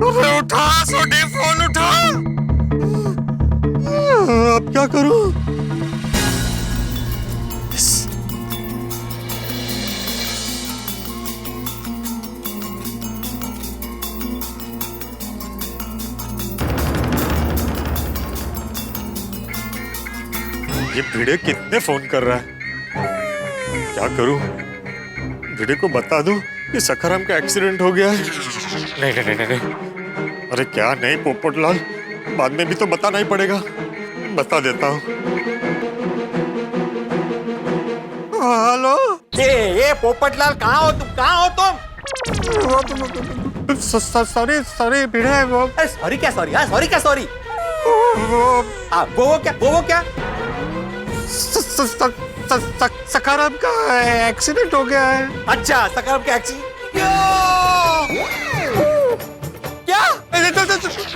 अरे उठा सोडी, फोन उठा। अब क्या करूं? ये भिड़े कितने फोन कर रहा है? क्या करूं? भिड़े को बता दूं कि सखाराम का एक्सीडेंट हो गया है? नहीं नहीं नहीं नहीं। अरे क्या नहीं पोपटलाल, बाद में भी तो बताना ही पड़ेगा। बता देता हूँ। हेलो, ये पोपटलाल, कहाँ हो तुम? कहाँ हो तुम? सॉरी सॉरी भिड़े, वो सॉरी क्या सॉरी? हाँ सॉरी क्या सॉरी? वो क्या? सखाराम का एक्सीडेंट हो गया है। अच्छा, सखाराम का एक्सीडेंट? क्या?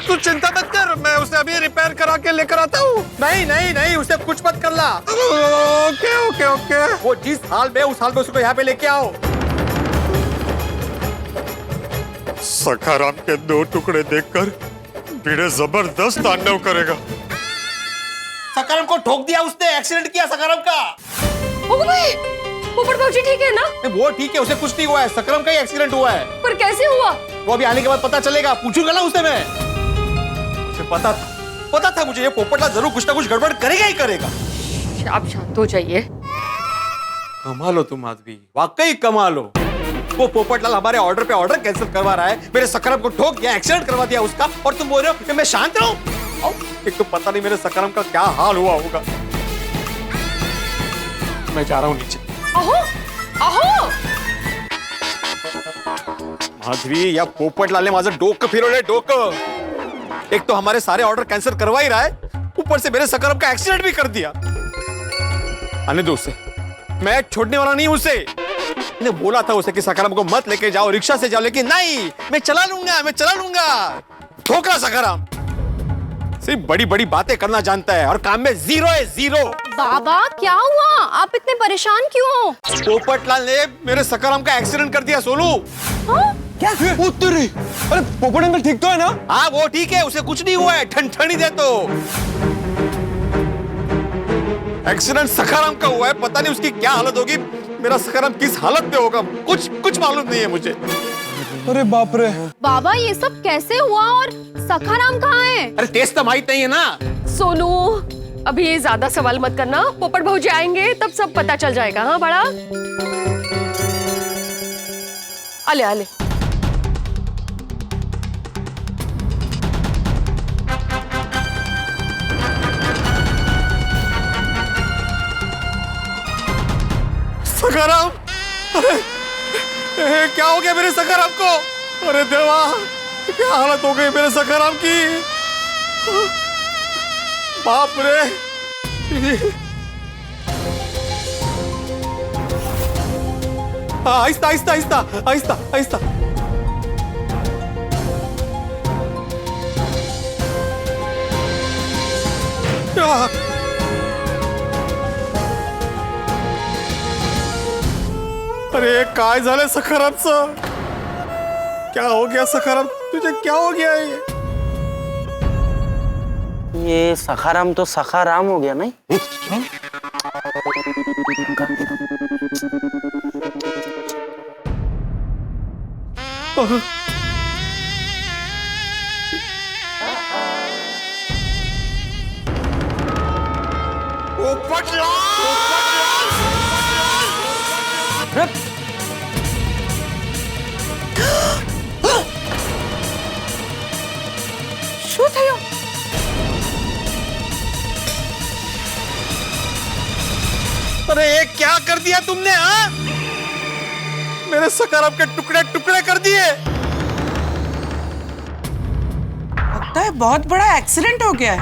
तू चिंता मत कर, मैं उसे अभी रिपेयर करा के लेकर आता हूँ। नहीं नहीं नहीं, उसे कुछ मत करना। Okay okay okay. वो जिस हाल में, उस हाल में उसको यहाँ पे लेके आओ। सखाराम के 2 टुकड़े देखकर भिड़े जबरदस्त तांडव करेगा। सखाराम को ठोक दिया उसने, एक्सीडेंट किया सखाराम का। पोपट भाजी ठीक है ना? वो ठीक है, उसे कुछ नहीं हुआ है, सखाराम का ही एक्सीडेंट हुआ है। पर कैसे हुआ? वो अभी आने के बाद पता चलेगा, पूछूंगा ना उससे मैं। उसे पता था मुझे ये पोपटलाल जरूर कुछ ना कुछ गड़बड़ करेगा ही करेगा। आप शांत हो जाइए। कमाल हो तुम आदमी, वाकई कमाल हो। वो पोपटलाल हमारे ऑर्डर पे ऑर्डर कैंसिल करवा रहा है, मेरे सखाराम को ठोक दिया, एक्सीडेंट करवा दिया उसका, और तुम बोल रहे हो कि मैं शांत रहूं? एक तो पता नहीं मेरे सखाराम का क्या हाल हुआ होगा। मैं जा रहा हूँ नीचे। अहो माधवी, या पोपटलाल ने माझं डोकं फिरवलंय, डोकं। एक तो हमारे सारे ऑर्डर कैंसिल करवा ही रहा है, ऊपर से मेरे सखाराम का एक्सीडेंट भी कर दिया। आने दो उसे, मैं छोड़ने वाला नहीं उसे। मैंने बोला था उसे कि सखाराम को मत लेके जाओ, रिक्शा से जाओ, लेकिन नहीं, मैं चला लूंगा। ठोकरा सखाराम सिर्फ बड़ी बड़ी बातें करना जानता है और काम में जीरो है, जीरो। बाबा क्या हुआ? आप इतने परेशान क्यों हो? पोपटलाल ने मेरे सखाराम का एक्सीडेंट कर दिया सोनू। क्या? उत्तरी? अरे पोपट अंकल ठीक तो है ना? हाँ वो ठीक है, उसे कुछ नहीं हुआ है, ठंडी दे तो। एक्सीडेंट सखाराम का हुआ है, पता नहीं उसकी क्या हालत होगी, मेरा सखाराम किस हालत में होगा, कुछ मालूम नहीं है मुझे। अरे बाप रे। बाबा ये सब कैसे हुआ और सखाराम कहाँ है? अरे टेस्ट तो माहित नहीं है ना। सोनू, अभी ज्यादा सवाल मत करना, पोपट भाजी आएंगे तब सब पता चल जाएगा। हाँ बड़ा, आले। सखाराम, अरे क्या हो गया मेरे सखाराम को? अरे देवा, क्या हालत हो गई मेरे सखाराम की? बाप रे। आहिस्ता आहिस्ता आहिस्ता आहिस्ता आहिस्ता। अरे काय झालं सखारामचं? क्या हो गया सखाराम, तुझे क्या हो गया? ये सखाराम तो सखाराम हो गया नहीं? શું થયું? अरे ये क्या कर दिया तुमने? हाँ, मेरे सखाराम के टुकड़े टुकड़े कर दिए। लगता है बहुत बड़ा एक्सीडेंट हो गया है।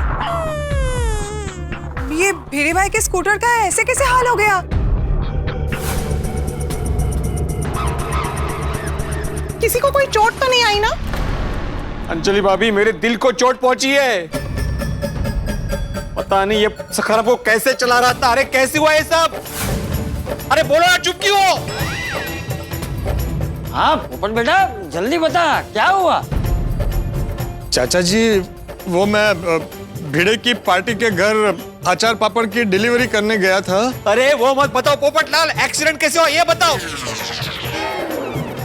ये भिड़े भाई के स्कूटर का ऐसे कैसे हाल हो गया? किसी को कोई चोट तो नहीं आई ना? अंजलि भाभी, मेरे दिल को चोट पहुंची है। पता नहीं ये सखाराम को कैसे चला रहा था। अरे कैसे हुआ ये सब? अरे बोलो ना, चुप क्यों हो? हाँ पोपट बेटा, जल्दी बता क्या हुआ? चाचा जी, वो मैं भिड़े की पार्टी के घर अचार पापड़ की डिलीवरी करने गया था। अरे वो मत बताओ पोपटलाल, एक्सीडेंट कैसे हुआ ये बताओ।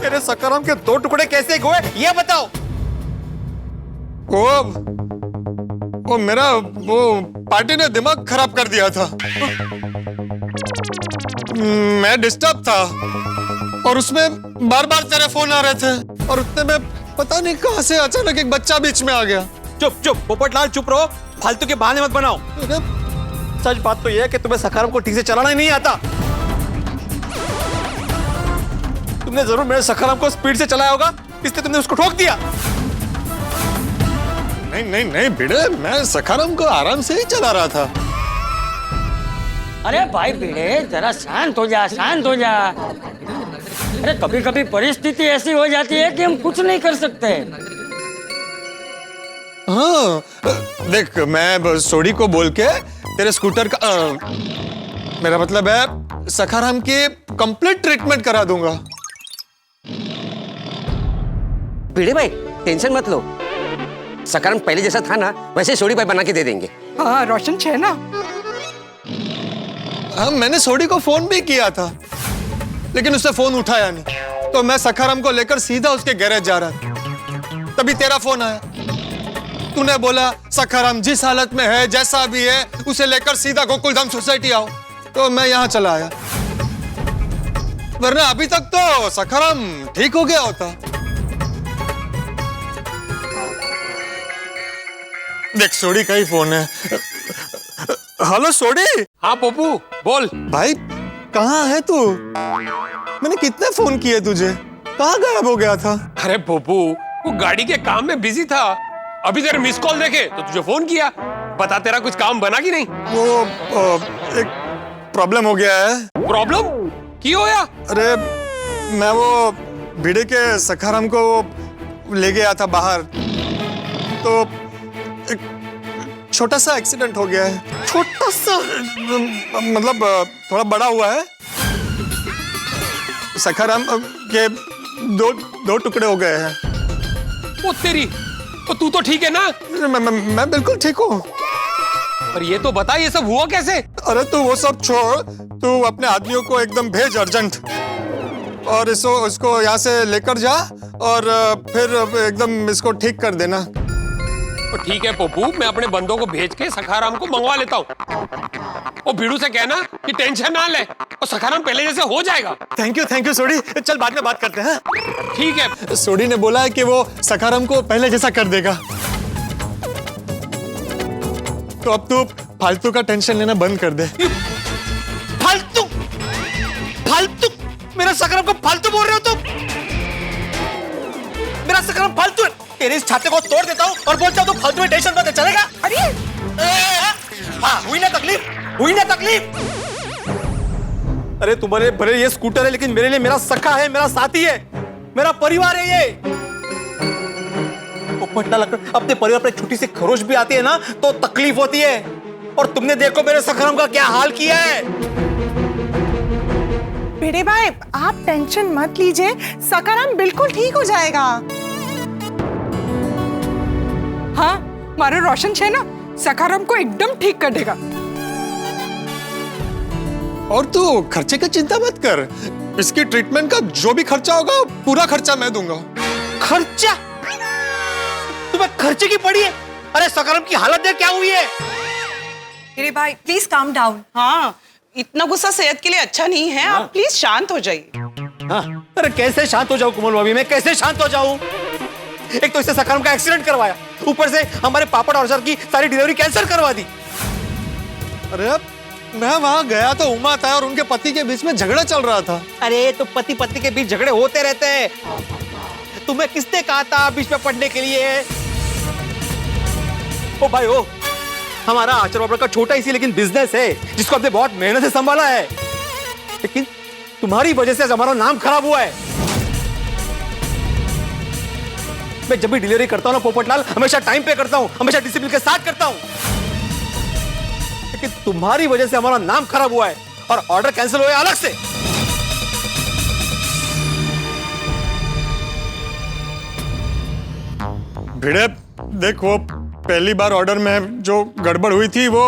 मेरे सखाराम के 2 टुकड़े कैसे हुए ये बताओ। वो मेरा वो पार्टी ने दिमाग खराब कर दिया था। मैं डिस्टर्ब था और उसमें बार बार तेरे फोन आ रहे थे और उतने में पता नहीं कहां से अचानक एक बच्चा बीच में आ गया। चुप चुप पोपटलाल, चुप रहो, फालतू के बहाने मत बनाओ। सच बात तो यह है कि तुम्हें सखाराम को ठीक से चलाना ही नहीं आता। तुमने जरूर मेरे सखाराम को स्पीड से चलाया होगा, इसलिए तुमने उसको ठोक दिया। नहीं नहीं नहीं भिड़े, मैं सखाराम को आराम से ही चला रहा था। अरे भाई भिड़े, जरा शांत हो जा, शांत हो जा। अरे कभी कभी परिस्थिति ऐसी हो जाती है कि हम कुछ नहीं कर सकते। हाँ, देख मैं सोडी को बोल के तेरे स्कूटर का मेरा मतलब है सखाराम की कंप्लीट ट्रीटमेंट करा दूंगा। भिड़े भाई टेंशन मत लो, सखाराम पहले जैसा था ना वैसे सोडी भाई बना के दे देंगे। हाँ रोशन छे ना। हाँ, मैंने सोडी को फोन भी किया था लेकिन उसने फोन उठाया नहीं, तो मैं सखाराम को लेकर सीधा उसके गैरेज जा रहा था। तभी तेरा फोन आया, तूने बोला सखाराम जिस हालत में है, जैसा भी है, उसे लेकर सीधा गोकुलधाम सोसाइटी आओ। तो मैं यहाँ चला आया, वरना अभी तक तो सखाराम ठीक हो गया होता। देख सोडी का ही फोन है। हेलो सोडी। हाँ पप्पू बोल। भाई कहाँ है तू? मैंने कितने फोन किए तुझे, कहाँ गायब हो गया था? अरे पप्पू, वो गाड़ी के काम में बिजी था, अभी तेरे मिस कॉल देखे तो तुझे फोन किया। बता तेरा कुछ काम बना कि नहीं? वो एक प्रॉब्लम हो गया है। प्रॉब्लम की होया? अरे मैं वो भिड़े के सखाराम को ले गया था बाहर, तो एक छोटा सा एक्सीडेंट हो गया है। छोटा सा मतलब थोड़ा बड़ा हुआ है। सखाराम के दो टुकड़े हो गए हैं। वो तेरी, तो तू तो ठीक है ना? मैं बिल्कुल ठीक हूँ। पर ये तो बता, ये सब हुआ कैसे? अरे तू वो सब छोड़, तू अपने आदमियों को एकदम भेज अर्जेंट, और इसको यहाँ से लेकर जा और फिर एकदम इसको ठीक कर देना। तो ठीक है पप्पू, मैं अपने बंदों को भेज के सखाराम को मंगवा लेता हूँ। और भिड़ू से कहना कि टेंशन ना ले, और सखाराम पहले जैसे हो जाएगा। थैंक यू सोडी, चल बाद में बात करते हैं। ठीक है। सोडी ने बोला है कि वो सखाराम को पहले जैसा कर देगा। तो अब तू फालतू का टेंशन लेना बंद कर दे। फालतू फालतू सखाराम को फालतू बोल रहे हो तुम? मेरा सखाराम फालतू है। तेरे इस छाते को तोड़ देता हूँ और बोलता हूँ तो फालतू में टेंशन मत ले, चलेगा? अरे हाँ, हुई ना तकलीफ? हुई ना तकलीफ? अरे तुम्हारे भले ये स्कूटर है, लेकिन मेरे लिए मेरा सखा है, मेरा साथी है, मेरा परिवार है ये। पोपटलाल, अपने परिवार पर एक छोटी सी खरोच भी आती है ना तो तकलीफ होती है। और तुमने देखो मेरे सखाराम का क्या हाल किया है। भिड़े भाई, आप टेंशन मत लीजिए, सखाराम बिल्कुल ठीक हो जाएगा। हाँ, मारो रोशन छे ना, सखाराम को एकदम ठीक कर देगा। और तू खर्चे की चिंता मत कर, इसकी ट्रीटमेंट का जो भी खर्चा होगा पूरा खर्चा मैं दूंगा। खर्चा? तुम्हें खर्चे की पड़ी है? अरे सखाराम की हालत देख क्या हुई है। भिड़े भाई प्लीज काम डाउन। हाँ, इतना गुस्सा सेहत के लिए अच्छा नहीं है, आप प्लीज शांत हो जाइए। हाँ, अरे कैसे शांत हो जाऊं कुमल भाभी, मैं कैसे शांत हो जाऊं? एक तो इससे सखाराम का एक्सीडेंट करवाया, ऊपर से हमारे पापड़ और सर की सारी डिलीवरी कैंसिल करवा दी। अरे अब मैं वहां गया तो उमा था और उनके पति के बीच में झगड़ा चल रहा था। अरे तो पति पत्नी के बीच झगड़े होते रहते हैं। तुम्हें किसने कहा था बीच में पड़ने के लिए? ओ भाई ओ, हमारा आचार बाबा का छोटा इसी लेकिन बिजनेस है जिसको आपने बहुत मेहनत से संभाला है, लेकिन तुम्हारी वजह से हमारा नाम खराब हुआ है। मैं जब भी डिलीवरी करता हूं ना पोपटलाल, हमेशा टाइम पे करता हूं, हमेशा डिसिप्लिन के साथ करता हूं, लेकिन तुम्हारी वजह से हमारा नाम खराब हुआ है और ऑर्डर कैंसिल हुए अलग से। भिड़े देख, वो पहली बार ऑर्डर में जो गड़बड़ हुई थी वो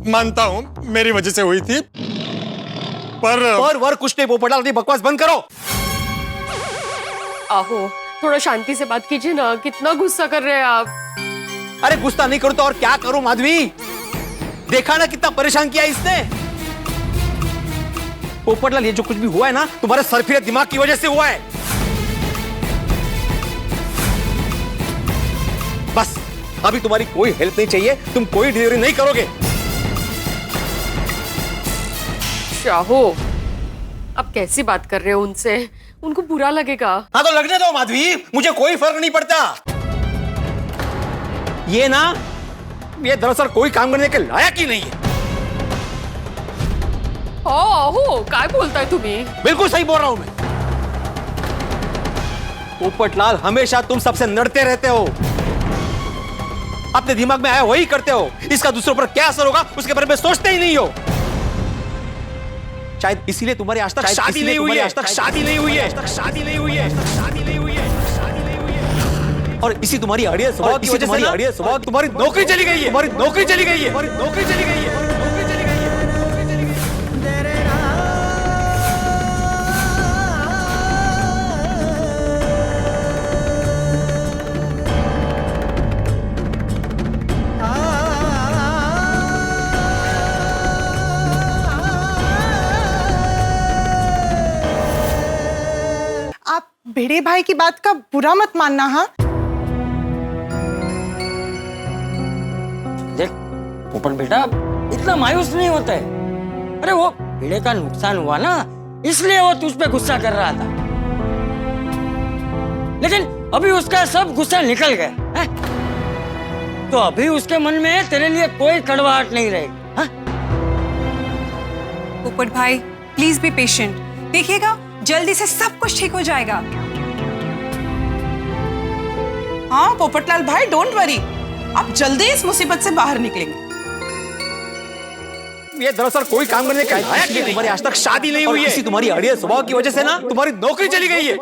मानता हूँ मेरी वजह से हुई थी, पर कुछ नहीं पोपटलाल, अपनी बकवास बंद करो। आहो, थोड़ा शांति से बात कीजिए ना, कितना गुस्सा कर रहे हैं आप। अरे गुस्सा नहीं करूं तो और क्या करूं माधवी? देखा ना कितना परेशान किया इसने। पोपटलाल, ये जो कुछ भी हुआ है ना तुम्हारे सरफिरे दिमाग की वजह से हुआ है। बस अभी तुम्हारी कोई हेल्प नहीं चाहिए, तुम कोई डिलीवरी नहीं करोगे। शाहो, अब कैसी बात कर रहे हो उनसे? उनको बुरा लगेगा। हाँ तो लगने दो माधवी, मुझे कोई फर्क नहीं पड़ता। ये ना, ये दरअसल कोई काम करने के लायक ही नहीं है। हो काय बोलताय तुम्ही? बिल्कुल सही बोल रहा हूं मैं। पोपटलाल, हमेशा तुम सबसे लड़ते रहते हो, अपने दिमाग में आया वही करते हो, इसका दूसरों पर क्या असर होगा उसके बारे में सोचते ही नहीं हो। शायद इसीलिए तुम्हारी आज तक शादी नहीं हुई है, आज तक शादी नहीं हुई है, आज तक शादी नहीं हुई है, शादी नहीं हुई है, शादी नहीं हुई है। और इसी तुम्हारी अड़ियल स्वभाव की वजह से तुम्हारी नौकरी चली गई है, तुम्हारी नौकरी चली गई है, तुम्हारी नौकरी चली गई है। भिड़े भाई की बात का बुरा मत मानना। हाँ, देख पोपट बेटा, इतना मायूस नहीं होता है। अरे वो भिड़े का नुकसान हुआ ना, इसलिए वो तुझ पे गुस्सा कर रहा था, लेकिन अभी उसका सब गुस्सा निकल गया है? तो अभी उसके मन में तेरे लिए कोई कड़वाहट नहीं रहेगी। हाँ? पोपट भाई प्लीज बी पेशेंट, देखिएगा जल्दी से सब कुछ ठीक हो जाएगा। हाँ पोपटलाल भाई, डोंट वरी, आप जल्दी इस मुसीबत से बाहर निकलेंगे। ये दरअसल कोई काम करने का लायक नहीं, तुम्हारी आज तक शादी नहीं हुई है, इसी तुम्हारी अड़ियल स्वभाव की वजह से ना तुम्हारी नौकरी चली गई है।